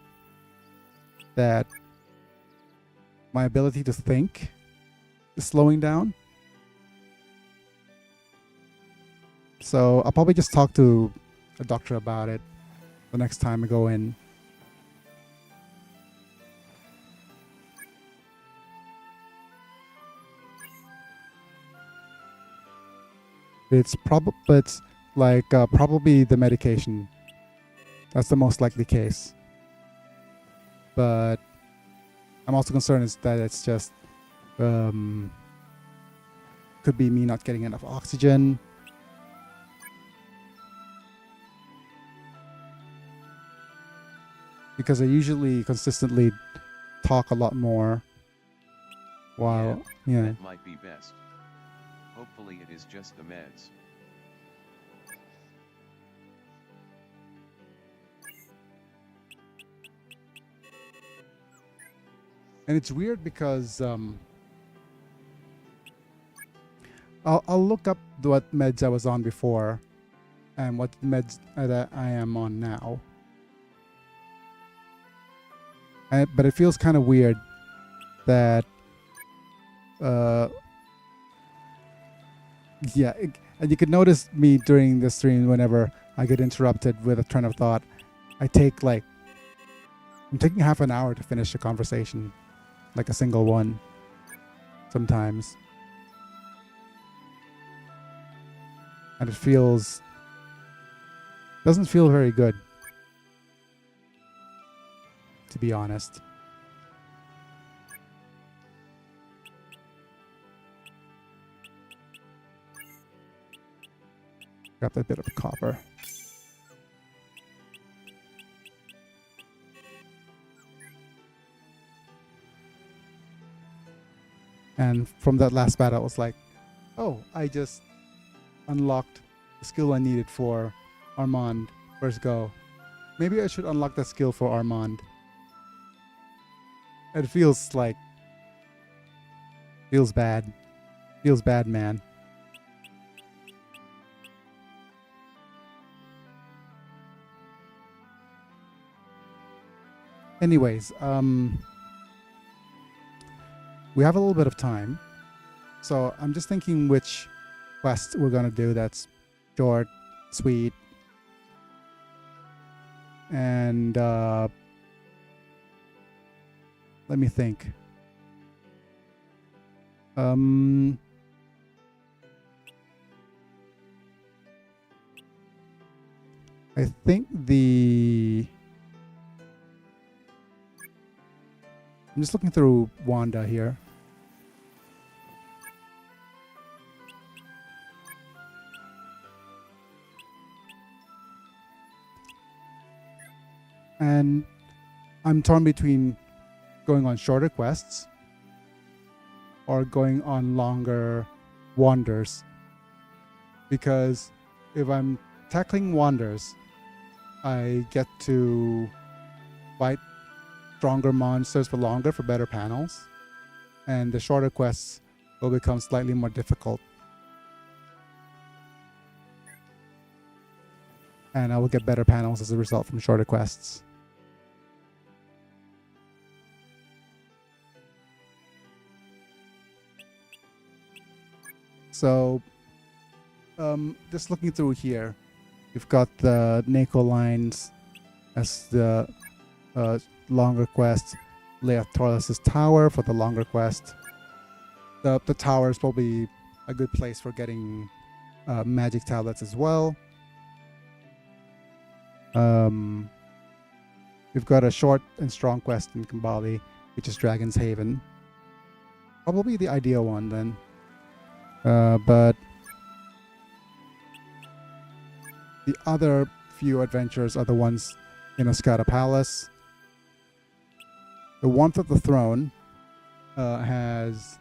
that my ability to think is slowing down. So I'll probably just talk to a doctor about it the next time I go in. It's probably the medication. That's the most likely case. But I'm also concerned is that it's just could be me not getting enough oxygen. Because I usually consistently talk a lot more while, yeah. That might be best. Hopefully it is just the meds. And it's weird because I'll look up what meds I was on before and what meds that I am on now. But it feels kind of weird that, yeah, and you could notice me during the stream whenever I get interrupted with a train of thought. I'm taking half an hour to finish a conversation, like a single one, sometimes. And it doesn't feel very good, to be honest. Got that bit of copper. And from that last battle, I was like, oh, I just unlocked the skill I needed for Armand first go. Maybe I should unlock that skill for Armand. It feels bad. Feels bad, man. Anyways, we have a little bit of time, so I'm just thinking which quest we're gonna do that's short, sweet, And let me think. I think I'm just looking through Wanda here. And I'm torn between going on shorter quests or going on longer wanders. Because if I'm tackling wanders, I get to fight stronger monsters for longer for better panels. And the shorter quests will become slightly more difficult. And I will get better panels as a result from shorter quests. So, just looking through here, you've got the Nako lines as the longer quest. Leothorus' tower for the longer quest. The tower is probably a good place for getting magic tablets as well. We've got a short and strong quest in Kambali, which is Dragon's Haven. Probably the ideal one then. But the other few adventures are the ones in Oscata Palace. The Warmth of the Throne has...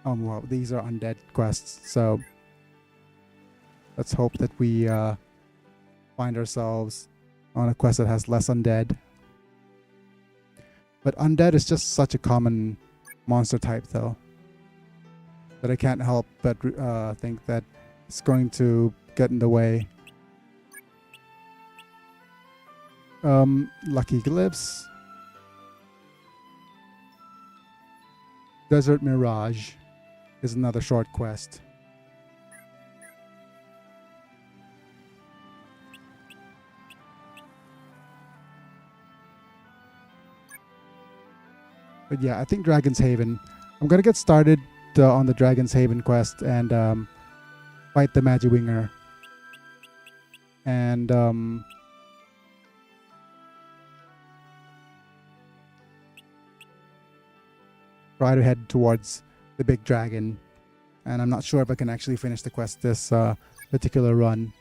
Oh, well, these are undead quests, so let's hope that we find ourselves on a quest that has less undead. But undead is just such a common monster type, though, that I can't help but think that it's going to get in the way. Lucky Glyphs. Desert Mirage is another short quest. But yeah, I think Dragon's Haven. I'm going to get started on the Dragon's Haven quest and fight the Magiwinger. And try to head towards the big dragon. And I'm not sure if I can actually finish the quest this particular run.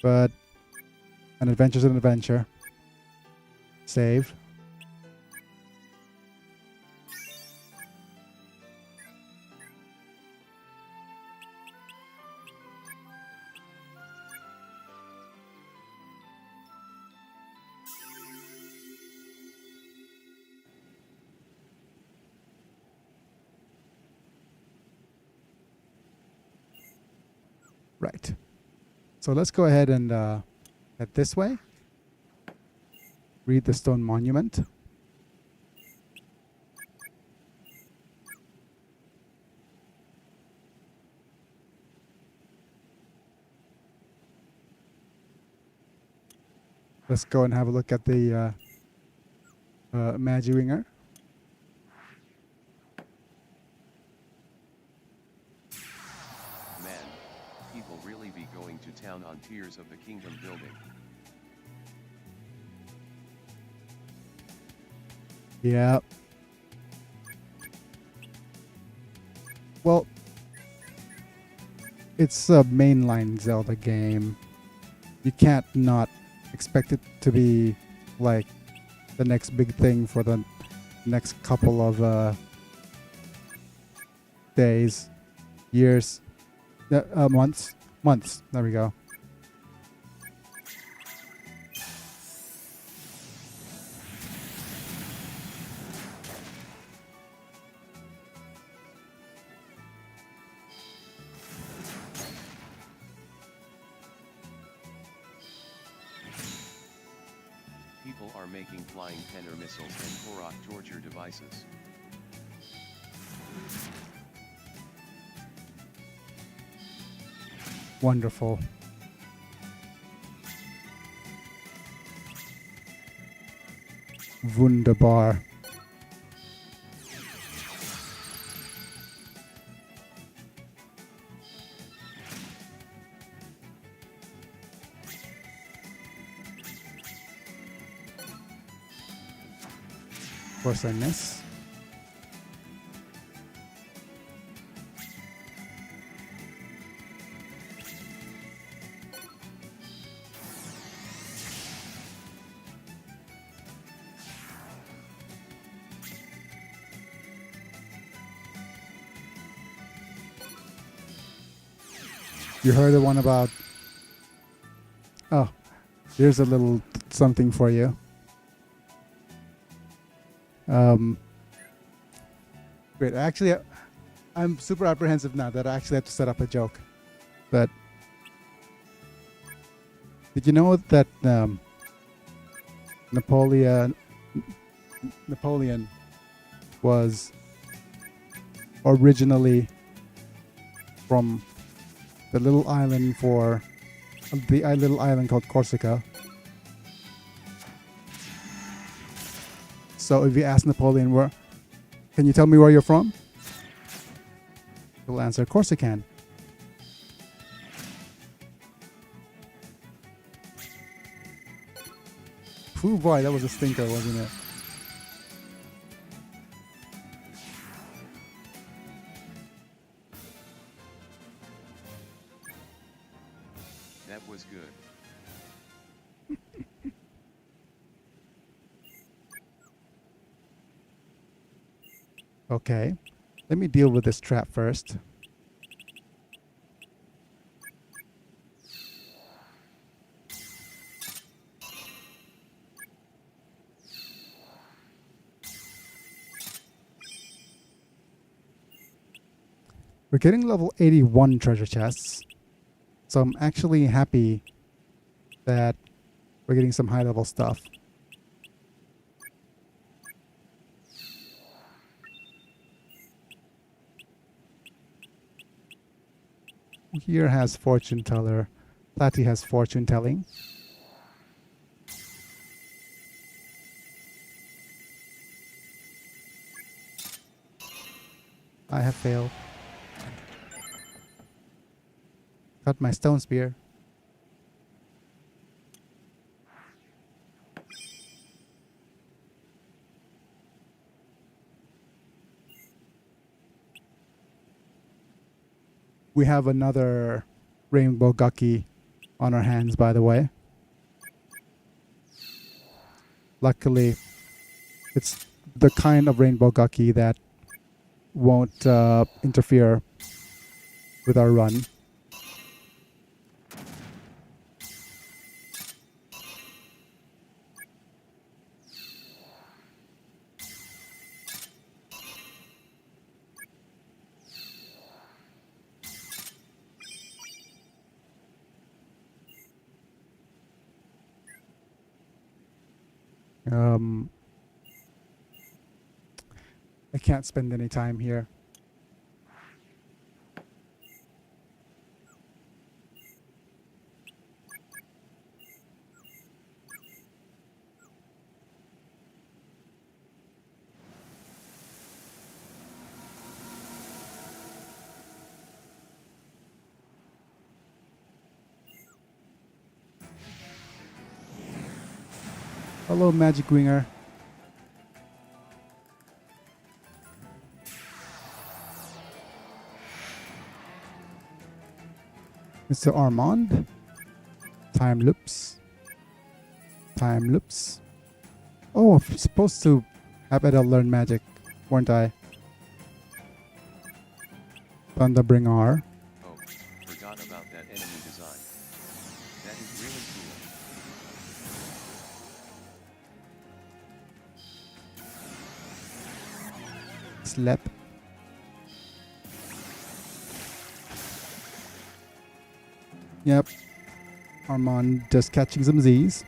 But an adventure's an adventure. Save. Right. So let's go ahead and head this way. Read the stone monument. Let's go and have a look at the Magiwinger. Man, people really be going to town on Tears of the Kingdom building. Yeah. Well, it's a mainline Zelda game. You can't not expect it to be like the next big thing for the next couple of days, years, months. There we go. People are making flying Penner missiles and Korok torture devices. Wonderful. Wunderbar. Of course I miss. You heard the one about... Oh, here's a little something for you. Wait, actually, I'm super apprehensive now that I actually have to set up a joke. But did you know that Napoleon was originally from the little island called Corsica? So if you ask Napoleon, can you tell me where you're from? He'll answer, Corsican. Phew, boy, that was a stinker, wasn't it? That was good. Okay, let me deal with this trap first. We're getting level 81 treasure chests, so I'm actually happy that we're getting some high level stuff. Here has fortune teller. Platy has fortune telling. I have failed. Got my stone spear. We have another rainbow gucky on our hands, by the way. Luckily, it's the kind of rainbow gucky that won't interfere with our run. I can't spend any time here. Hello, Magic Winger. Mr. Armand. Time loops. Time loops. Oh, I'm supposed to have Edel learn magic, weren't I? Thunderbringer. Oh, forgot about that enemy design. That is really cool. Slap. Yep. Armand just catching some Z's.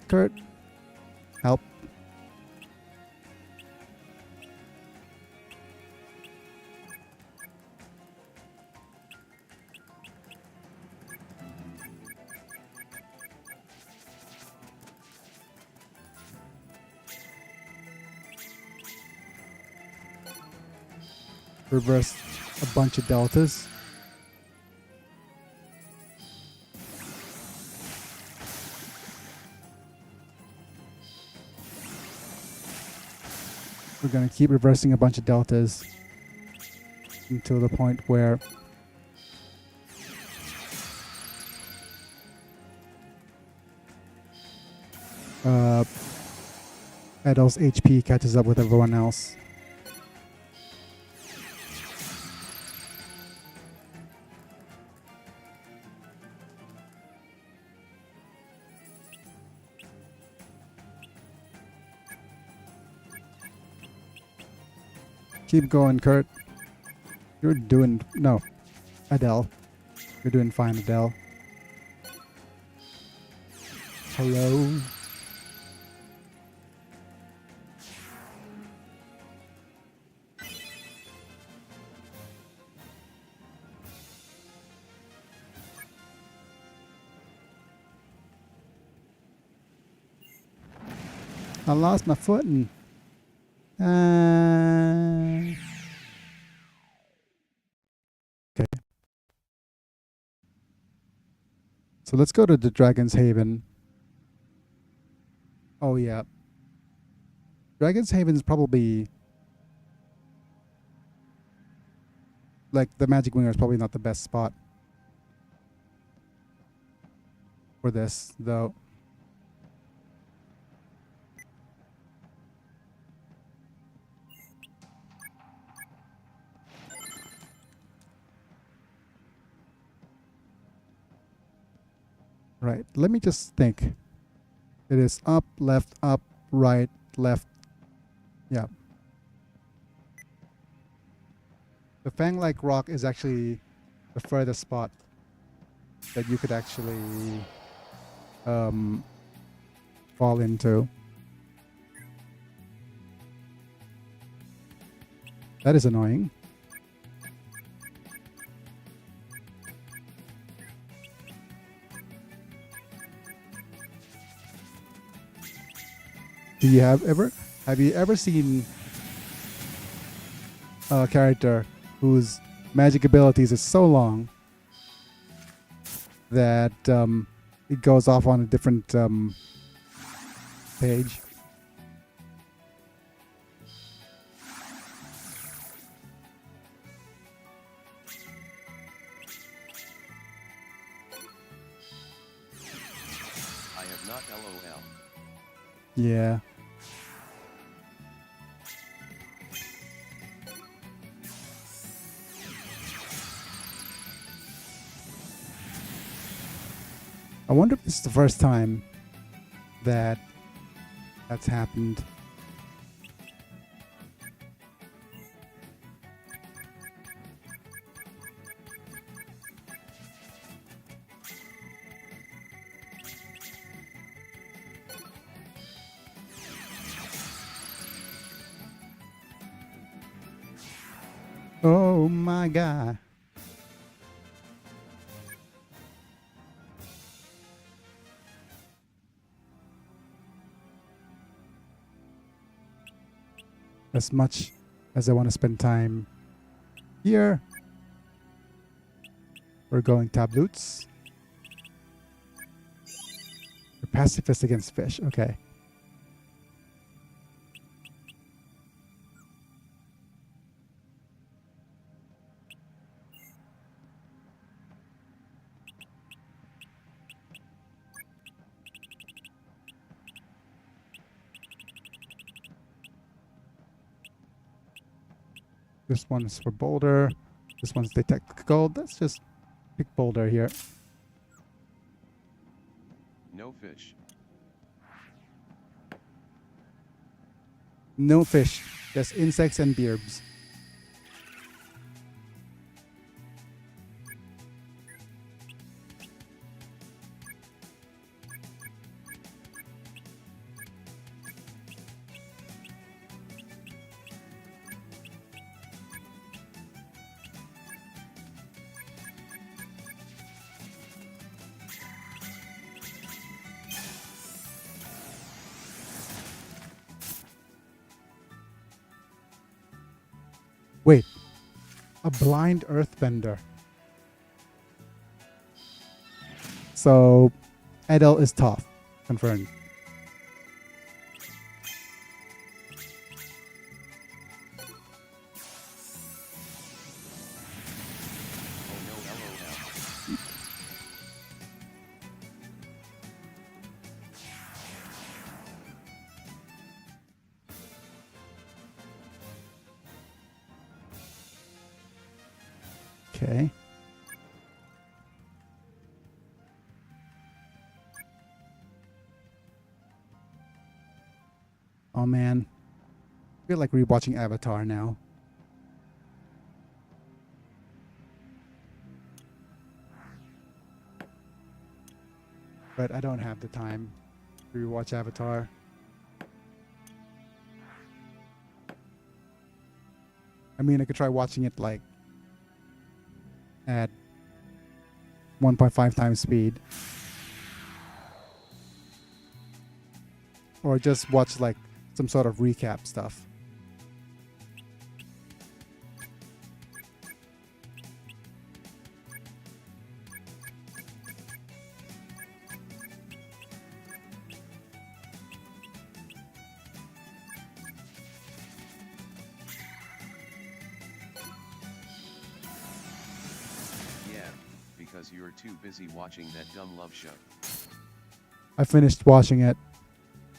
Kurt, help. Reverse a bunch of deltas. We're going to keep reversing a bunch of deltas until the point where Edel's HP catches up with everyone else. Keep going, Kurt. You're doing... No. Adele. You're doing fine, Adele. Hello? I lost my footing. Okay. So let's go to the Dragon's Haven. Oh yeah. Dragon's Haven is probably like the Magic Winger is probably not the best spot for this though. Right, let me just think. It is up, left, right, left. Yeah. The Fang-like rock is actually the furthest spot that you could actually fall into. That is annoying. Have you ever seen a character whose magic abilities is so long that it goes off on a different page? I have not LOL. Yeah. I wonder if this is the first time that that's happened. Oh my God. As much as I want to spend time here, we're going tablets. We're pacifist against fish. Okay. This one's for Boulder. This one's Detect Gold. Let's just pick Boulder here. No fish. No fish. Just insects and bearbs. Wait, a blind earthbender. So, Edel is tough. Confirmed. Oh no, LOL. Okay. Oh man. I feel like rewatching Avatar now. But I don't have the time to rewatch Avatar. I mean, I could try watching it like at 1.5 times speed. Or just watch like some sort of recap stuff. Yeah, because you're too busy watching that dumb love show. I finished watching it.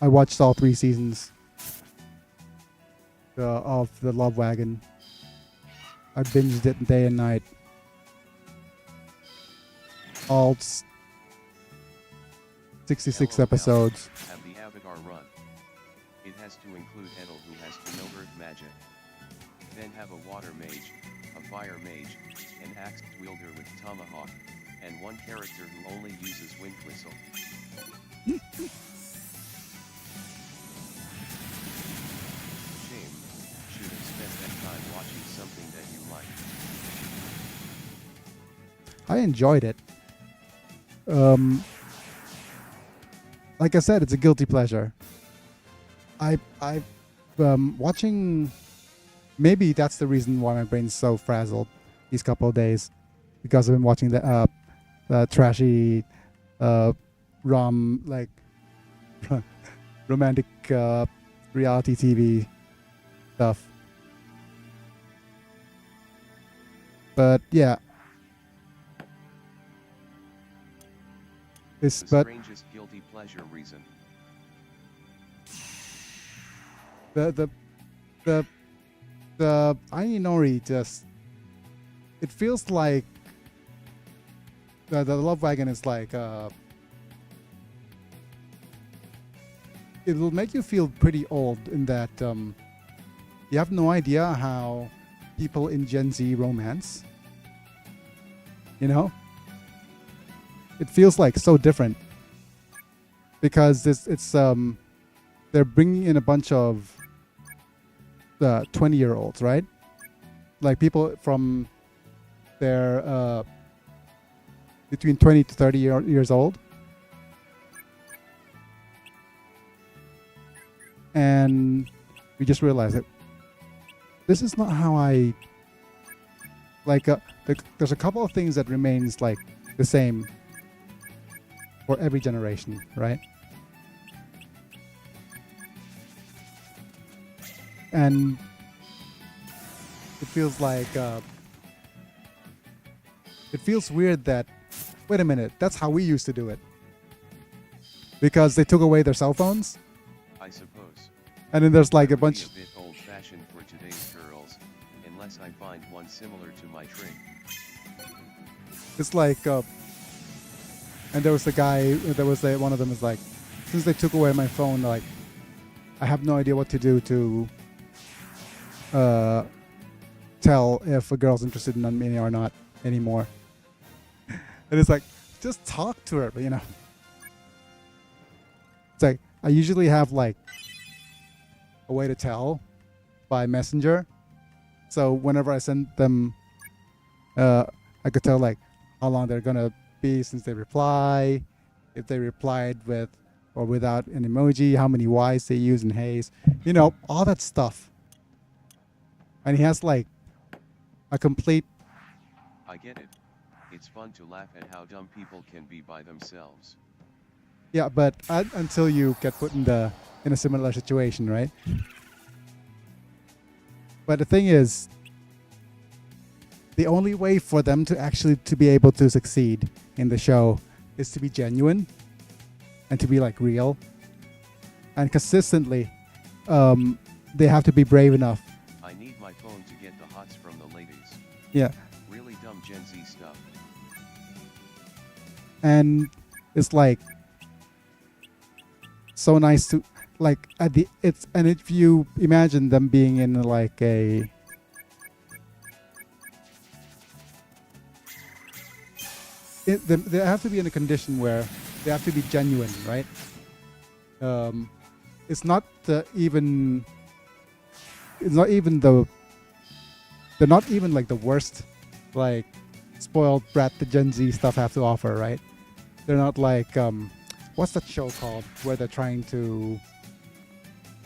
I watched all 3 seasons of the Love Wagon. I binged it day and night. All 66 LOL. episodes. Have the Avatar run. It has to include Edel, who has to know earth magic. Then have a water mage, a fire mage, an axe wielder with tomahawk, and one character who only uses wind whistle. Shame. Should have spent that time watching something that you like. I enjoyed it. Like I said, it's a guilty pleasure. I watching. Maybe that's the reason why my brain's so frazzled these couple of days, because I've been watching the trashy, like romantic reality TV stuff. But yeah, The but strangest guilty pleasure reason. the Ainori just, it feels like the Love Wagon is like it will make you feel pretty old in that you have no idea how people in Gen Z romance. You know, it feels like so different because it's they're bringing in a bunch of 20-year-olds, right? Like people from their between 20 to 30 years old. And we just realized that this is not how I like there's a couple of things that remains like the same for every generation, right? And it feels like it feels weird that, wait a minute, that's how we used to do it, because they took away their cell phones, I suppose. and then there's like a bunch. A bit old-fashioned for today's girls, unless I find one similar to my trig. It's like and there was a guy, one of them is like, since they took away my phone, like I have no idea what to do to tell if a girl's interested in me or not anymore. And it's like, just talk to her, you know. It's like I usually have like a way to tell by messenger, so whenever I send them I could tell like how long they're gonna be since they reply, if they replied with or without an emoji, how many Y's they use in haze, you know, all that stuff. And he has like a complete. I get it. It's fun to laugh at how dumb people can be by themselves. Yeah, but until you get put in a similar situation, right? But the thing is, the only way for them to actually to be able to succeed in the show is to be genuine and to be like real and consistently. They have to be brave enough. I need my phone to get the hots from the ladies. Yeah, Really dumb Gen Z stuff. and it's like so nice to like at the it's and if you imagine them being in like a they have to be in a condition where they have to be genuine, right? It's not even it's not even the they're not even like the worst like spoiled brat the Gen Z stuff have to offer, right? They're not like what's that show called where they're trying to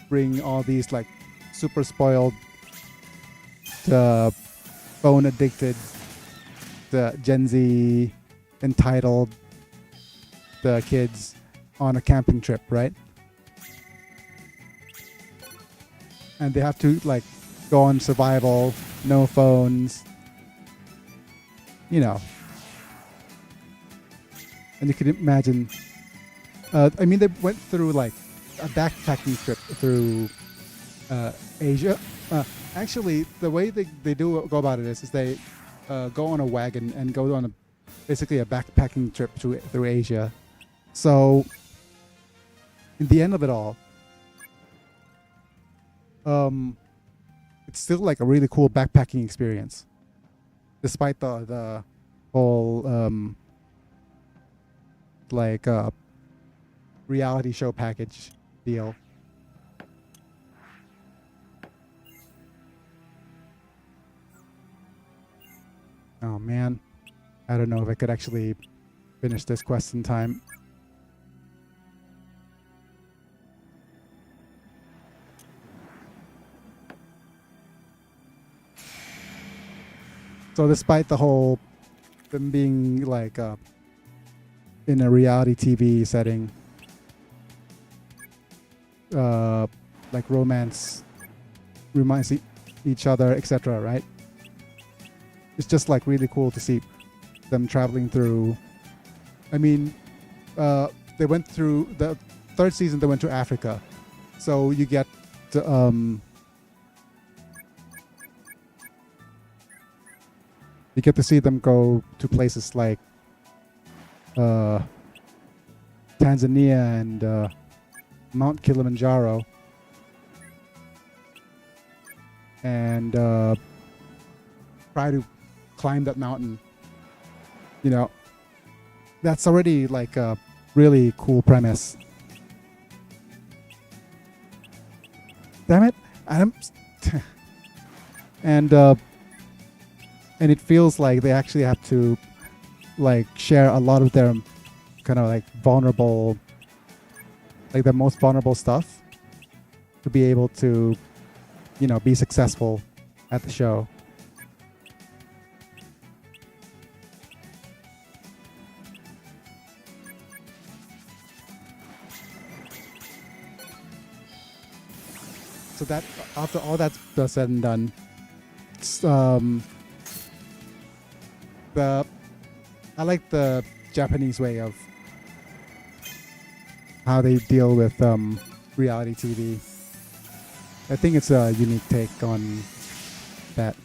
bring all these like super spoiled phone addicted the Gen Z entitled the kids on a camping trip, right? And they have to like go on survival, no phones, you know. And you can imagine I mean they went through like a backpacking trip through Asia. Actually the way they do go about it is they go on a wagon and go on basically a backpacking trip through Asia. So in the end of it all, it's still like a really cool backpacking experience, despite the whole like reality show package deal. Oh man, I don't know if I could actually finish this quest in time. So despite the whole them being like in a reality TV setting, like romance, reminds each other, etc. Right? It's just like really cool to see them traveling through. I mean, they went through the third season. They went to Africa, so you get to, you get to see them go to places like Tanzania and Mount Kilimanjaro, and try to climb that mountain. You know, that's already like a really cool premise. Damn it, Adam. And it feels like they actually have to like share a lot of their kind of like vulnerable, like their most vulnerable stuff to be able to, you know, be successful at the show. So that after all that's said and done, I like the Japanese way of how they deal with reality TV. I think it's a unique take on that.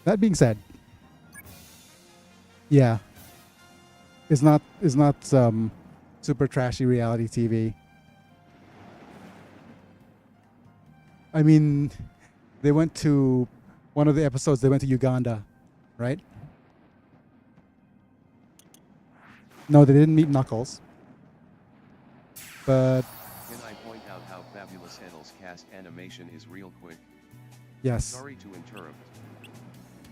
That being said, yeah, it's not super trashy reality TV. I mean, they went to one of the episodes. They went to Uganda, right? No, they didn't meet Knuckles. But Can I point out how fabulous Edel's cast animation is real quick? yes. Sorry to interrupt.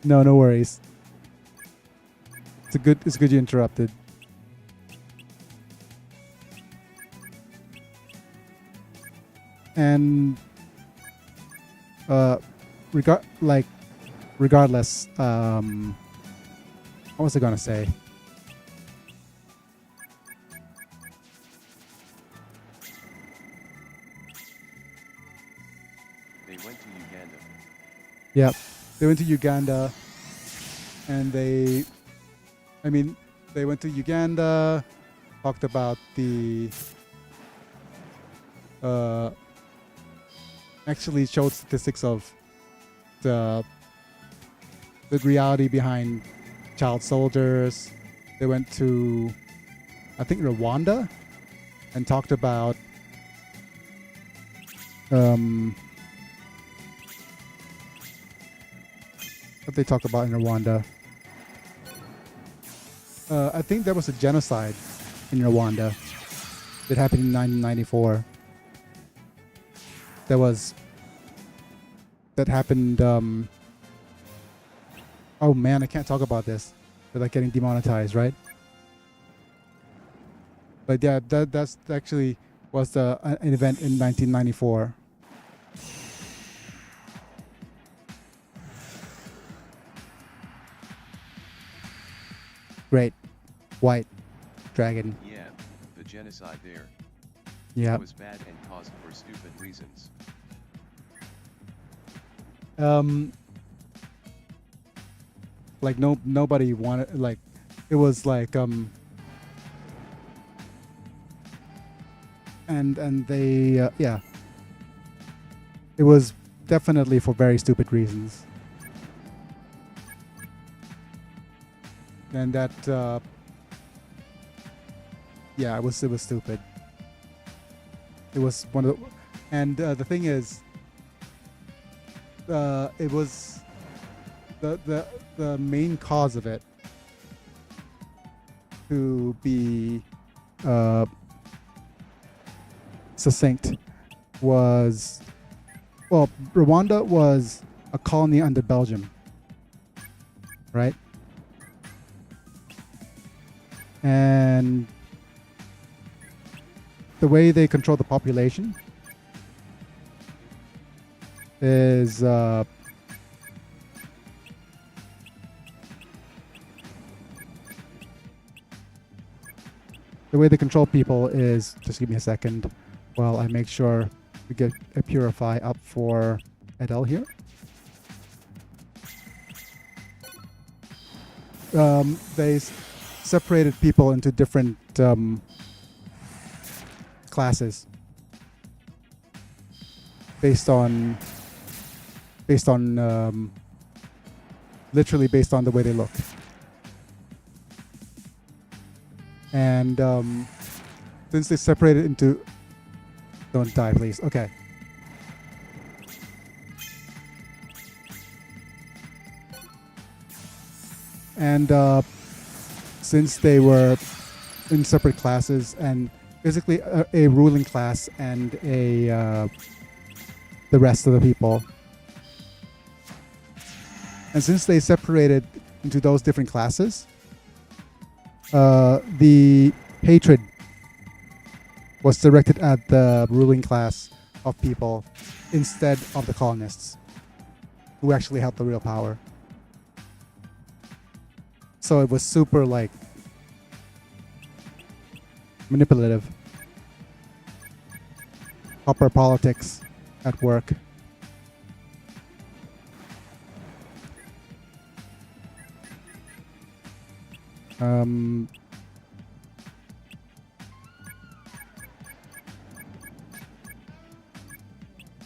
No worries. It's good you interrupted. And regardless, what was I gonna say? They went to Uganda. Yep, they went to Uganda, and they went to Uganda, talked about the actually showed statistics of the reality behind child soldiers. They went to, I think, Rwanda, and talked about what they talked about in Rwanda. I think there was a genocide in Rwanda that happened in 1994. That happened. Oh man, I can't talk about this. They're like getting demonetized, right? But yeah, that's actually was an event in 1994. Great. White dragon. Yeah, the genocide there. Yeah. It was bad and caused for stupid reasons. Like nobody wanted, like, it was like and they yeah, it was definitely for very stupid reasons. And that yeah, it was stupid. It was one of the, and the thing is, it was the main cause of it, to be succinct, was, well, Rwanda was a colony under Belgium, right? And the way they control the population is the way they control people is, just give me a second while I make sure we get a purify up for Adele here. They separated people into different classes based on literally based on the way they look. And since they separated into, don't die please, okay. And since they were in separate classes, and basically a ruling class and the rest of the people, and since they separated into those different classes, the hatred was directed at the ruling class of people instead of the colonists, who actually held the real power. So it was super, like, manipulative. Upper politics at work.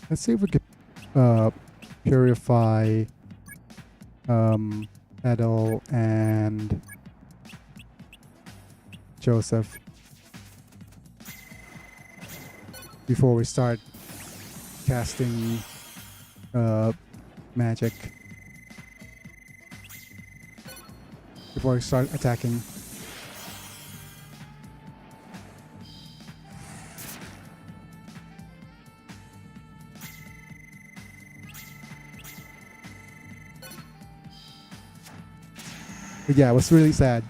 Let's see if we could purify Edel and Joseph before we start casting magic. Before we start attacking. But yeah, it was really sad.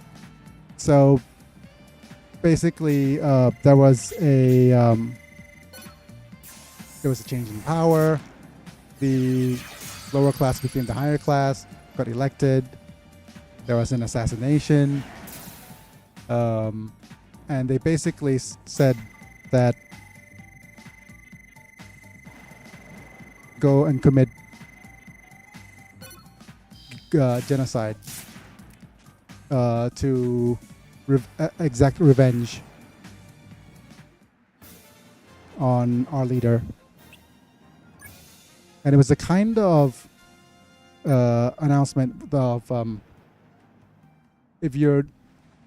So basically, there was a there was a change in power. The lower class became the higher class, got elected. There was an assassination. And they basically said that go and commit genocide to exact revenge on our leader. And it was a kind of announcement of if you're,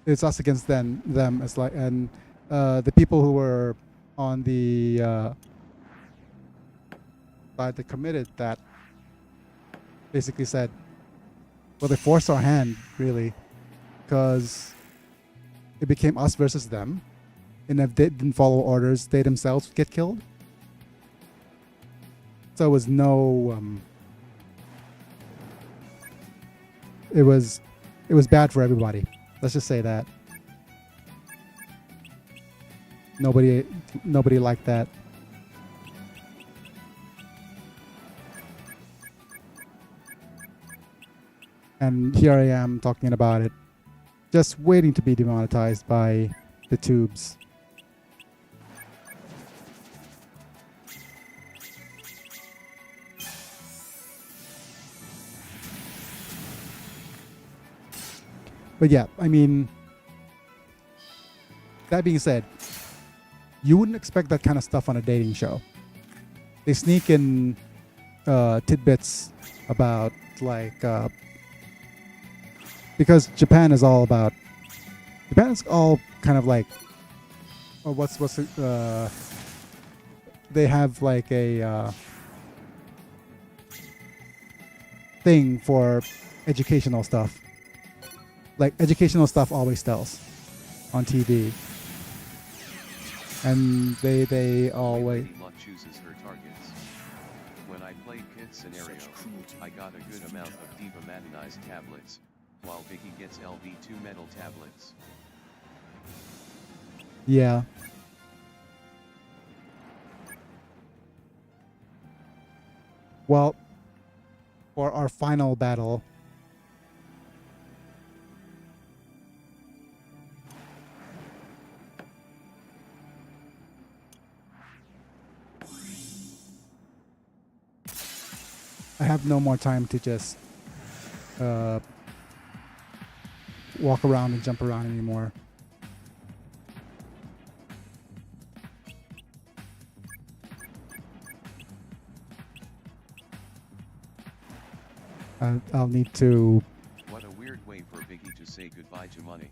it's us against them. It's like, and the people who were on the side that committed that basically said, well, they forced our hand, really, because it became us versus them. And if they didn't follow orders, they themselves would get killed. So it was no, it was bad for everybody. Let's just say that. Nobody liked that. And here I am talking about it, just waiting to be demonetized by the tubes. But yeah, I mean, that being said, you wouldn't expect that kind of stuff on a dating show. They sneak in tidbits about like because Japan is all kind of like, oh, what's they have like a thing for educational stuff. Like educational stuff always sells on TV, and they always. Luck chooses her targets. When I played Kid Scenario, I got a good amount of Diva Matinized tablets, while Biggy gets LV2 metal tablets. Yeah. Well, for our final battle. I have no more time to just walk around and jump around anymore. I'll need to... What a weird way for Biggy to say goodbye to money.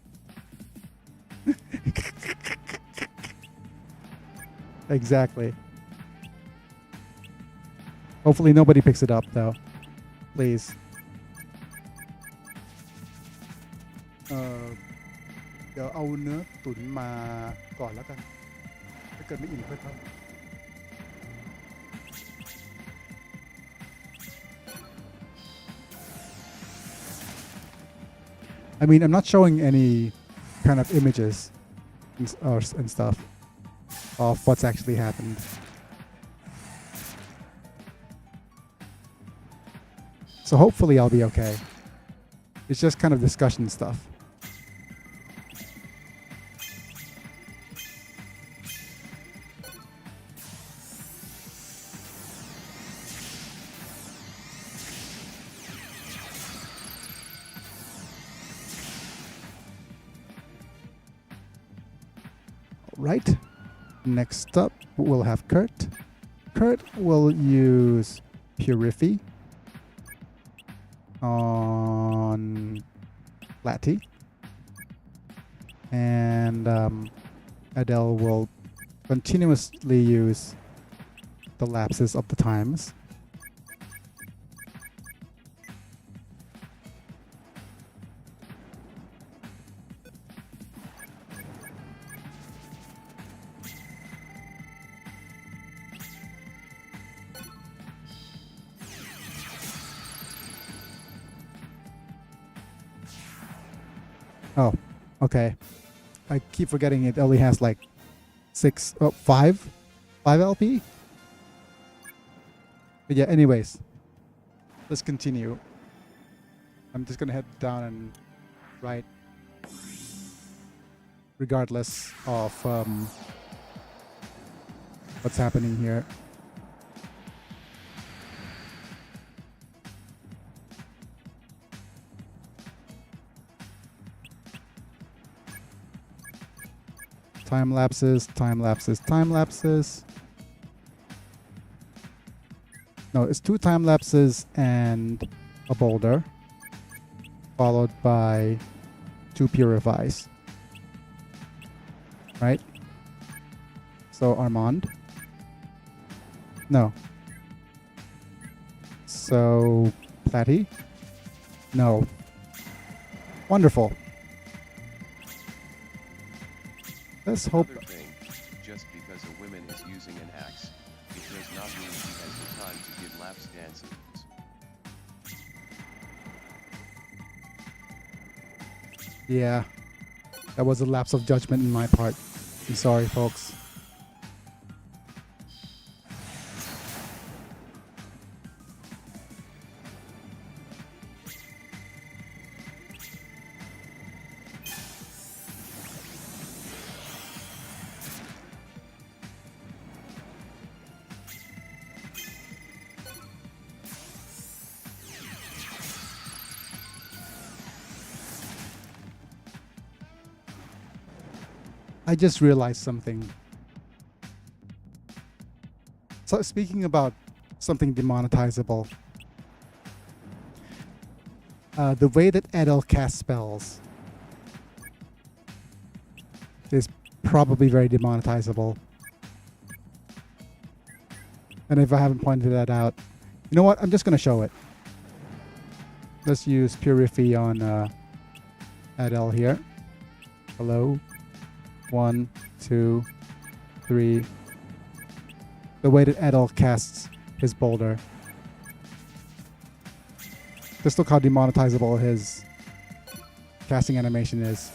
Exactly. Hopefully nobody picks it up, though. Please. เดี๋ยวเอาเนื้อตุ๋นมาก่อนแล้วกันถ้าเกิดไม่อิ่มค่อยเข้า I mean, I'm not showing any kind of images and stuff of what's actually happened. So hopefully I'll be okay. It's just kind of discussion stuff. Right. Next up, we'll have Kurt. Kurt will use Purify on Lati, and Adele will continuously use the lapses of the times. Oh, okay. I keep forgetting it only has like 5 LP. But yeah, anyways, let's continue. I'm just gonna head down and write, regardless of what's happening here. Time lapses, time lapses, time lapses. No, it's 2 time lapses and a boulder, followed by 2 purifies. Right? So Armand. No. So Platty. No. Wonderful. Let's hope. Another thing, just because a woman is using an axe, it does not mean she has the time to give laps dances. Yeah. That was a lapse of judgment in my part. I'm sorry, folks. I just realized something. So speaking about something demonetizable, the way that Edel casts spells is probably very demonetizable. And if I haven't pointed that out, you know what? I'm just going to show it. Let's use Purify on Edel here. Hello. 1, 2, 3. The way that Edel casts his boulder. Just look how demonetizable his casting animation is.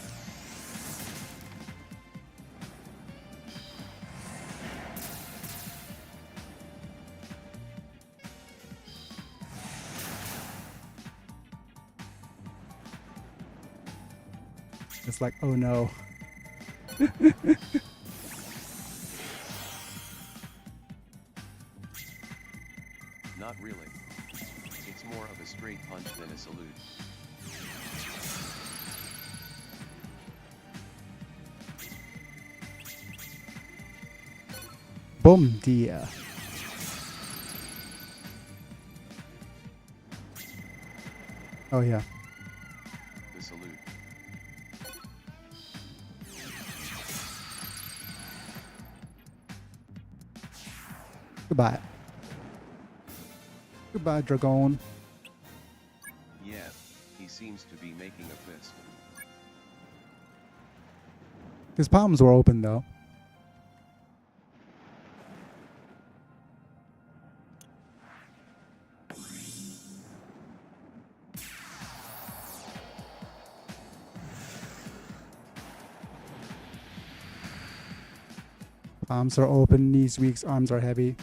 It's like, oh no. Not really. It's more of a straight punch than a salute. Boom dia. Oh yeah. The salute. Goodbye. Goodbye, Dragon. Yeah, he seems to be making a fist. His palms were open though. Palms are open, knees weak, arms are heavy.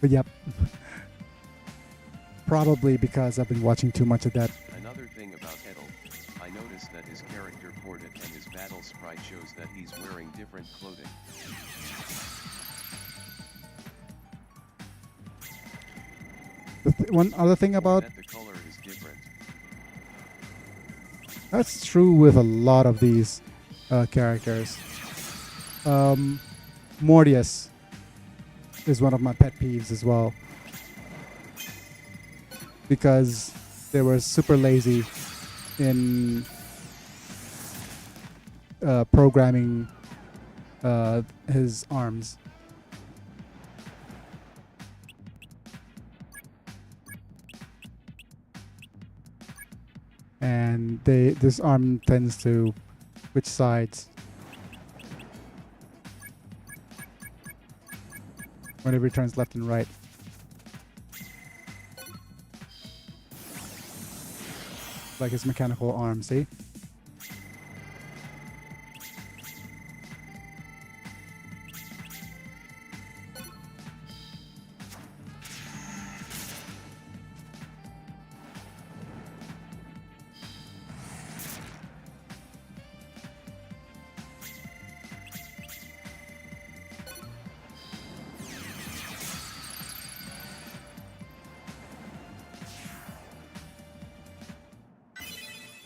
But yep. Probably because I've been watching too much of that. Another thing about Edel, I noticed that his character portrait and his battle sprite shows that he's wearing different clothing. One other thing about That the color is different. that's true with a lot of these characters. Mortius is one of my pet peeves as well, because they were super lazy in programming his arms. And this arm tends to switch sides whenever it turns left and right. Like his mechanical arm, see?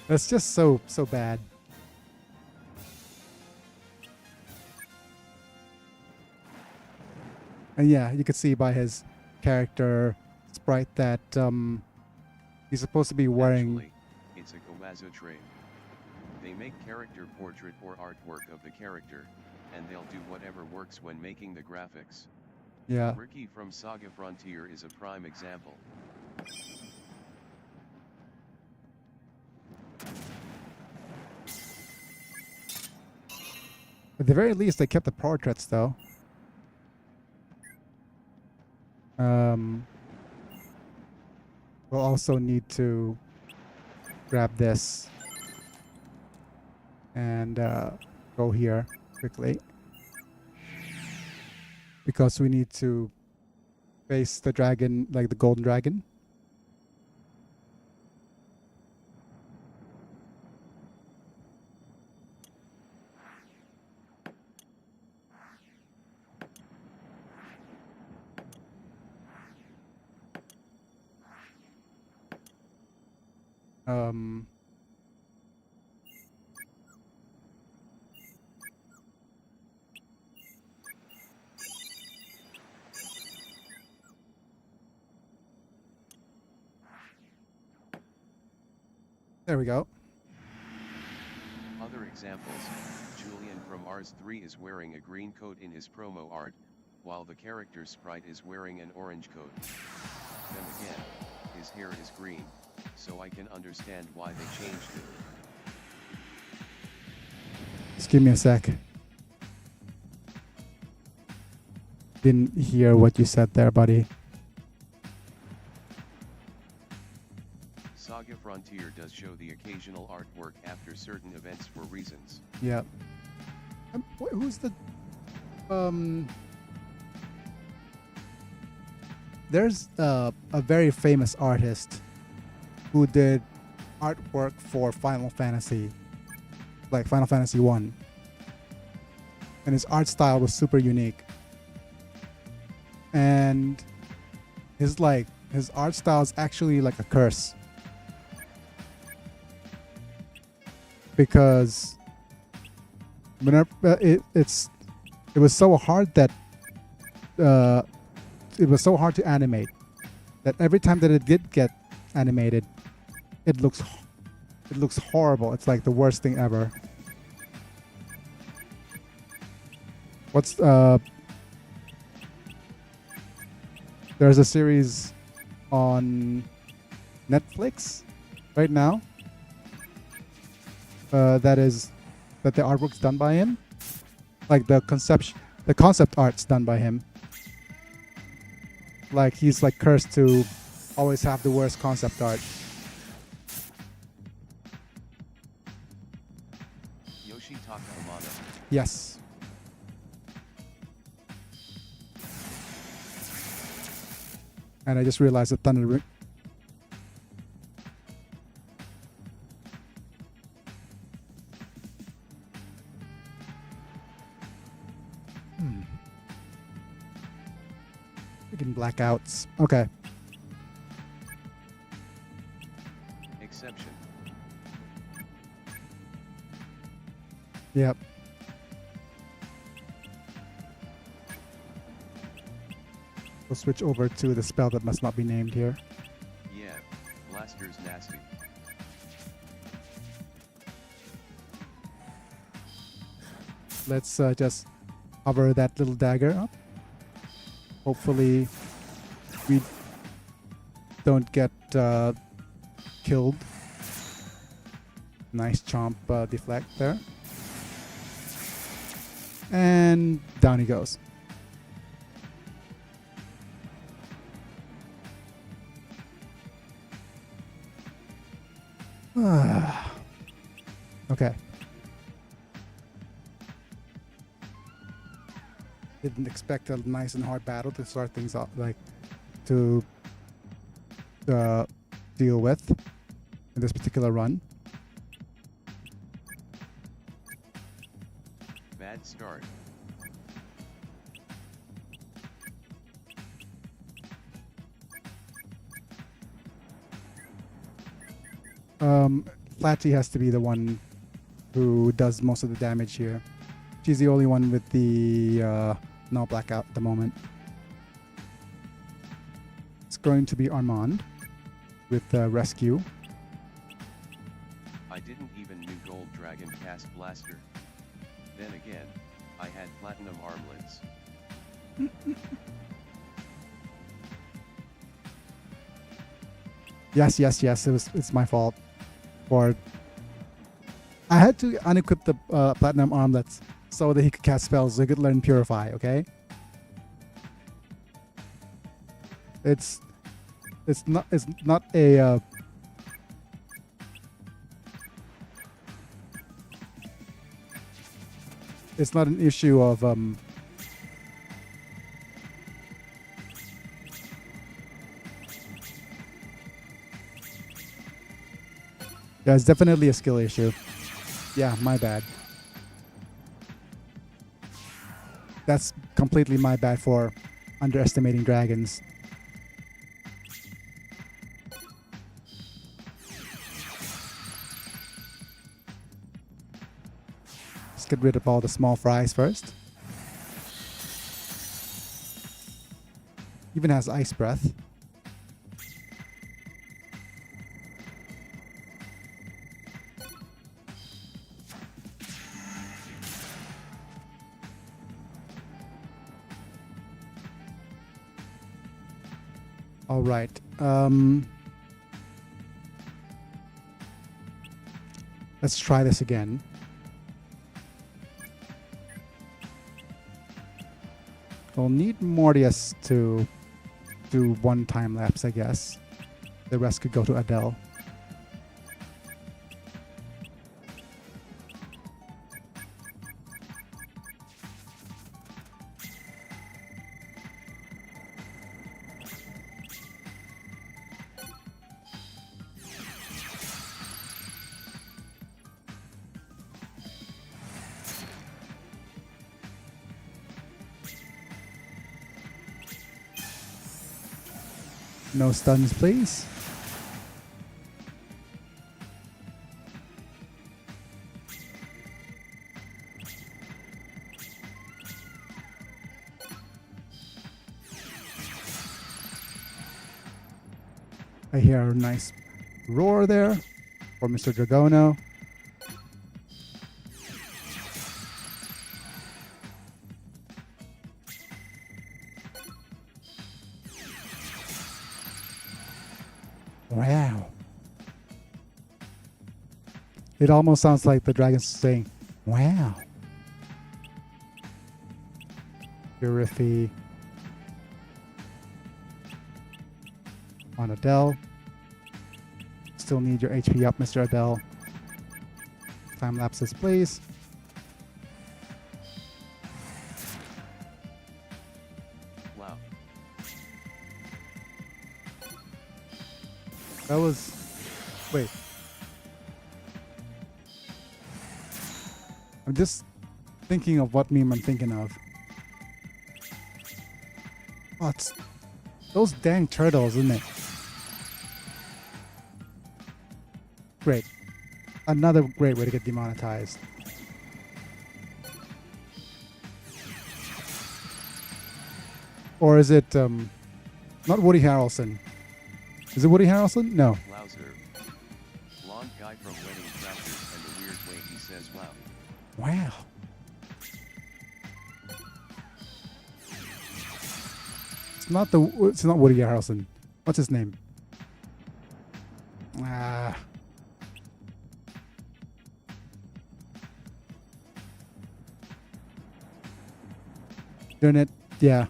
That's just so bad. And yeah, you could see by his character sprite that he's supposed to be wearing. Actually, it's a Gomazo trait. They make character portrait or artwork of the character, and they'll do whatever works when making the graphics. Yeah. Ricky from Saga Frontier is a prime example. At the very least, they kept the portraits, though. We'll also need to grab this and go here quickly, because we need to face the dragon, like the golden dragon. There we go. Other examples, Julian from Ars 3 is wearing a green coat in his promo art, while the character sprite is wearing an orange coat. Then again, his hair is green, so I can understand why they changed it. Just give me a sec. Didn't hear what you said there, buddy. Saga Frontier does show the occasional artwork after certain events for reasons. Yeah. Who's the... There's a very famous artist who did artwork for Final Fantasy, like Final Fantasy 1. And his art style was super unique. And his art style is actually like a curse. Because whenever it was so hard that it was so hard to animate that every time that it did get animated, it looks horrible. It's like the worst thing ever. What's there's a series on Netflix right now that the artwork's done by him, like the concept art's done by him. Like he's like cursed to always have the worst concept art. Yoshitaka Amano. Yes. And I just realized that Thunder. Freaking blackouts. Okay. Exception. Yep. We'll switch over to the spell that must not be named here. Yeah, Blaster's nasty. Let's just hover that little dagger up. Hopefully we don't get killed. Nice chomp deflect there. And down he goes. Okay. Didn't expect a nice and hard battle to start things off, like to deal with in this particular run. Bad start. Flatty has to be the one who does most of the damage here. She's the only one with the no blackout at the moment. It's going to be Armand with rescue. I didn't even knew Gold Dragon cast Blaster. Then again, I had Platinum Armlets. Yes. It's my fault. For I had to unequip the platinum armlets so that he could cast spells, so he could learn Purify. Okay. It's not a it's not an issue of yeah, it's definitely a skill issue. Yeah, my bad. That's completely my bad for underestimating dragons. Let's get rid of all the small fries first. Even has ice breath. All right. Let's try this again. We'll need Mortius to do one time lapse, I guess. The rest could go to Adele. No stuns, please. I hear a nice roar there for Mr. Dragono. Wow. It almost sounds like the dragon's saying, wow. Purify on Adele. Still need your HP up, Mr. Adele. Time lapses, please. Wow. That was... Wait. I'm just thinking of what meme I'm thinking of. Oh, it's those dang turtles, isn't it? Great. Another great way to get demonetized. Or is it not Woody Harrelson? Is it Woody Harrelson? No. Louser. Blonde guy from Wedding Crashers and the weird way he says wow. Wow. It's not Woody Harrelson. What's his name? Ah. Darn it. Yeah.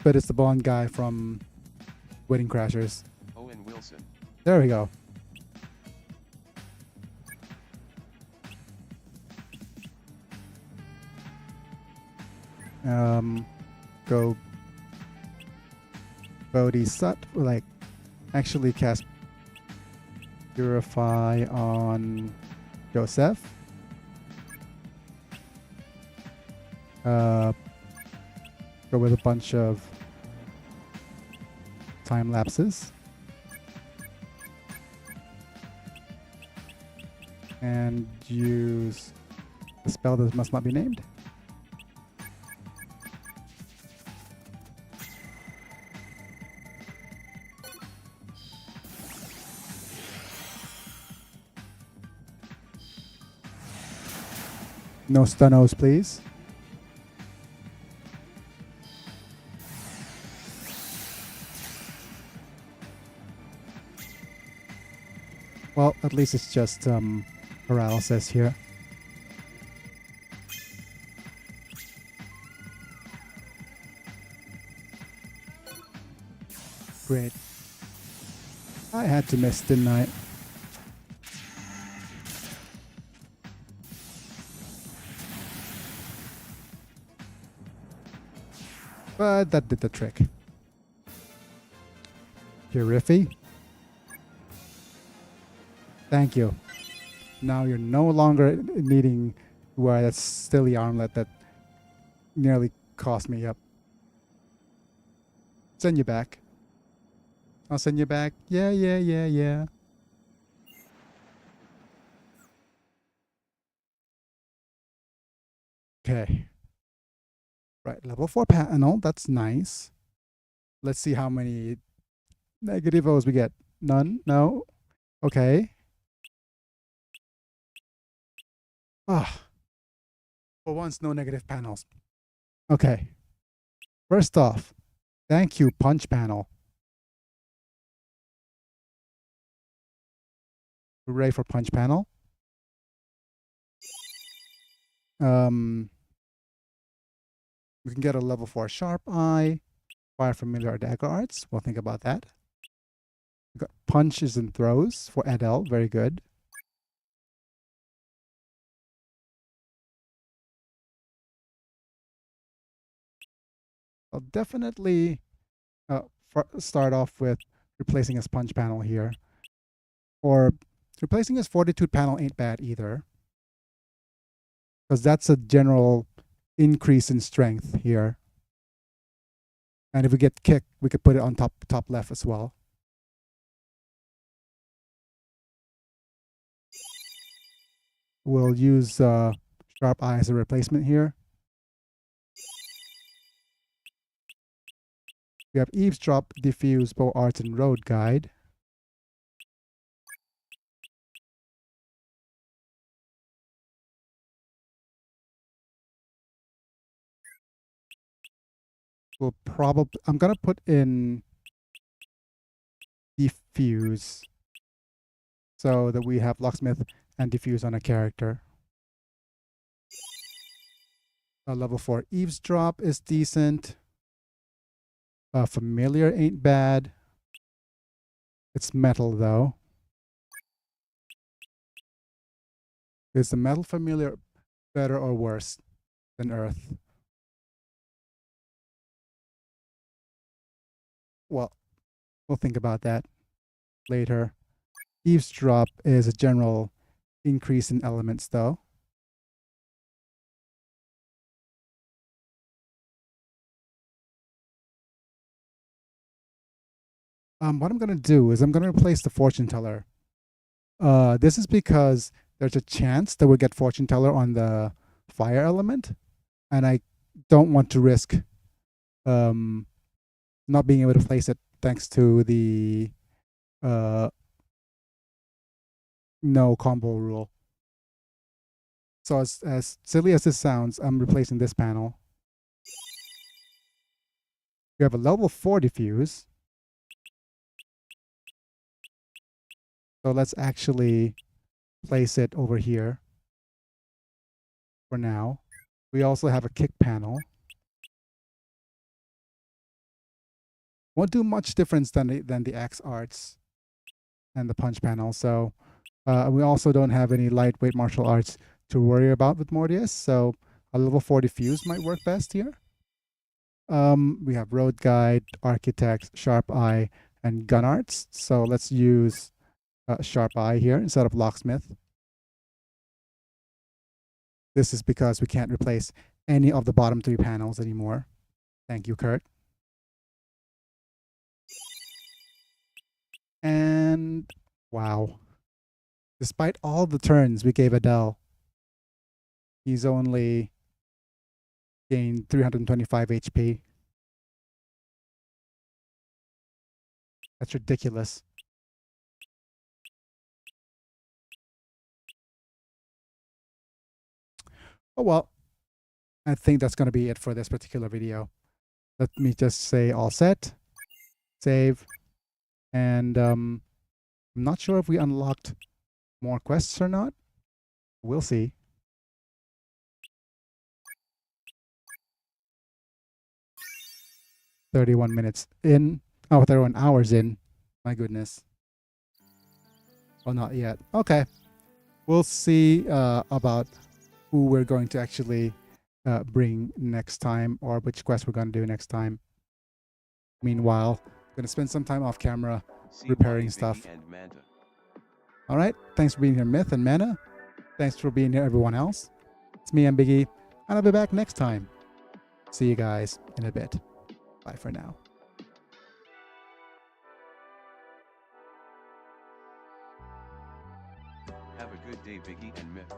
But it's the blonde guy from Wedding Crashers. Owen Wilson. There we go. Go Bodhisat, like actually cast Purify on Joseph. Go with a bunch of time lapses. And use a spell that must not be named. No stunos, please. Well, at least it's just paralysis here. Great. I had to miss, didn't I? But that did the trick. Purify. Thank you. Now you're no longer needing to wear that silly armlet that nearly cost me up. Send you back. I'll send you back. Yeah, yeah, yeah, yeah. Okay. Right, level 4 panel. That's nice. Let's see how many negative O's we get. None? No? Okay. Ah. For once, no negative panels. Okay. First off, thank you, punch panel. Hooray for punch panel. We can get a level 4 sharp eye, fire familiar or dagger arts. We'll think about that. We got punches and throws for Adele. Very good. I'll definitely start off with replacing his punch panel here. Or replacing his fortitude panel ain't bad either. Because that's a general increase in strength here. And if we get kicked, we could put it on top left as well. We'll use sharp eye as a replacement here. We have eavesdrop, diffuse, bow arts, and road guide. We'll probably, I'm gonna put in diffuse so that we have locksmith and diffuse on a character. Level 4 eavesdrop is decent. Familiar ain't bad. It's metal though. Is the metal familiar better or worse than earth? Well, we'll think about that later. Eavesdrop is a general increase in elements though. What I'm going to do is I'm going to replace the fortune teller. This is because there's a chance that we'll get fortune teller on the fire element, and I don't want to risk not being able to place it thanks to the no combo rule. So as silly as this sounds, I'm replacing this panel. We have a level 4 diffuse. So let's actually place it over here for now. We also have a kick panel. Won't do much difference than the X arts and the punch panel. So we also don't have any lightweight martial arts to worry about with Mortius. So a level 4 diffuse might work best here. We have Road Guide, Architect, Sharp Eye, and Gun Arts. So let's use Sharp Eye here instead of Locksmith. This is because we can't replace any of the bottom 3 panels anymore. Thank you, Kurt. And wow. Despite all the turns we gave Adele, he's only gained 325 HP. That's ridiculous. Oh well, I think that's going to be it for this particular video. Let me just say all set, save, and I'm not sure if we unlocked more quests or not. We'll see. "31 minutes in." Oh, 31 hours in. My goodness. Well, not yet. Okay. We'll see about who we're going to actually bring next time, or which quest we're going to do next time. Meanwhile, I'm going to spend some time off camera repairing stuff. All right. Thanks for being here, Myth and Mana. Thanks for being here, everyone else. It's me, I'm Biggy, and I'll be back next time. See you guys in a bit. Bye for now. Have a good day, Biggy and Myth.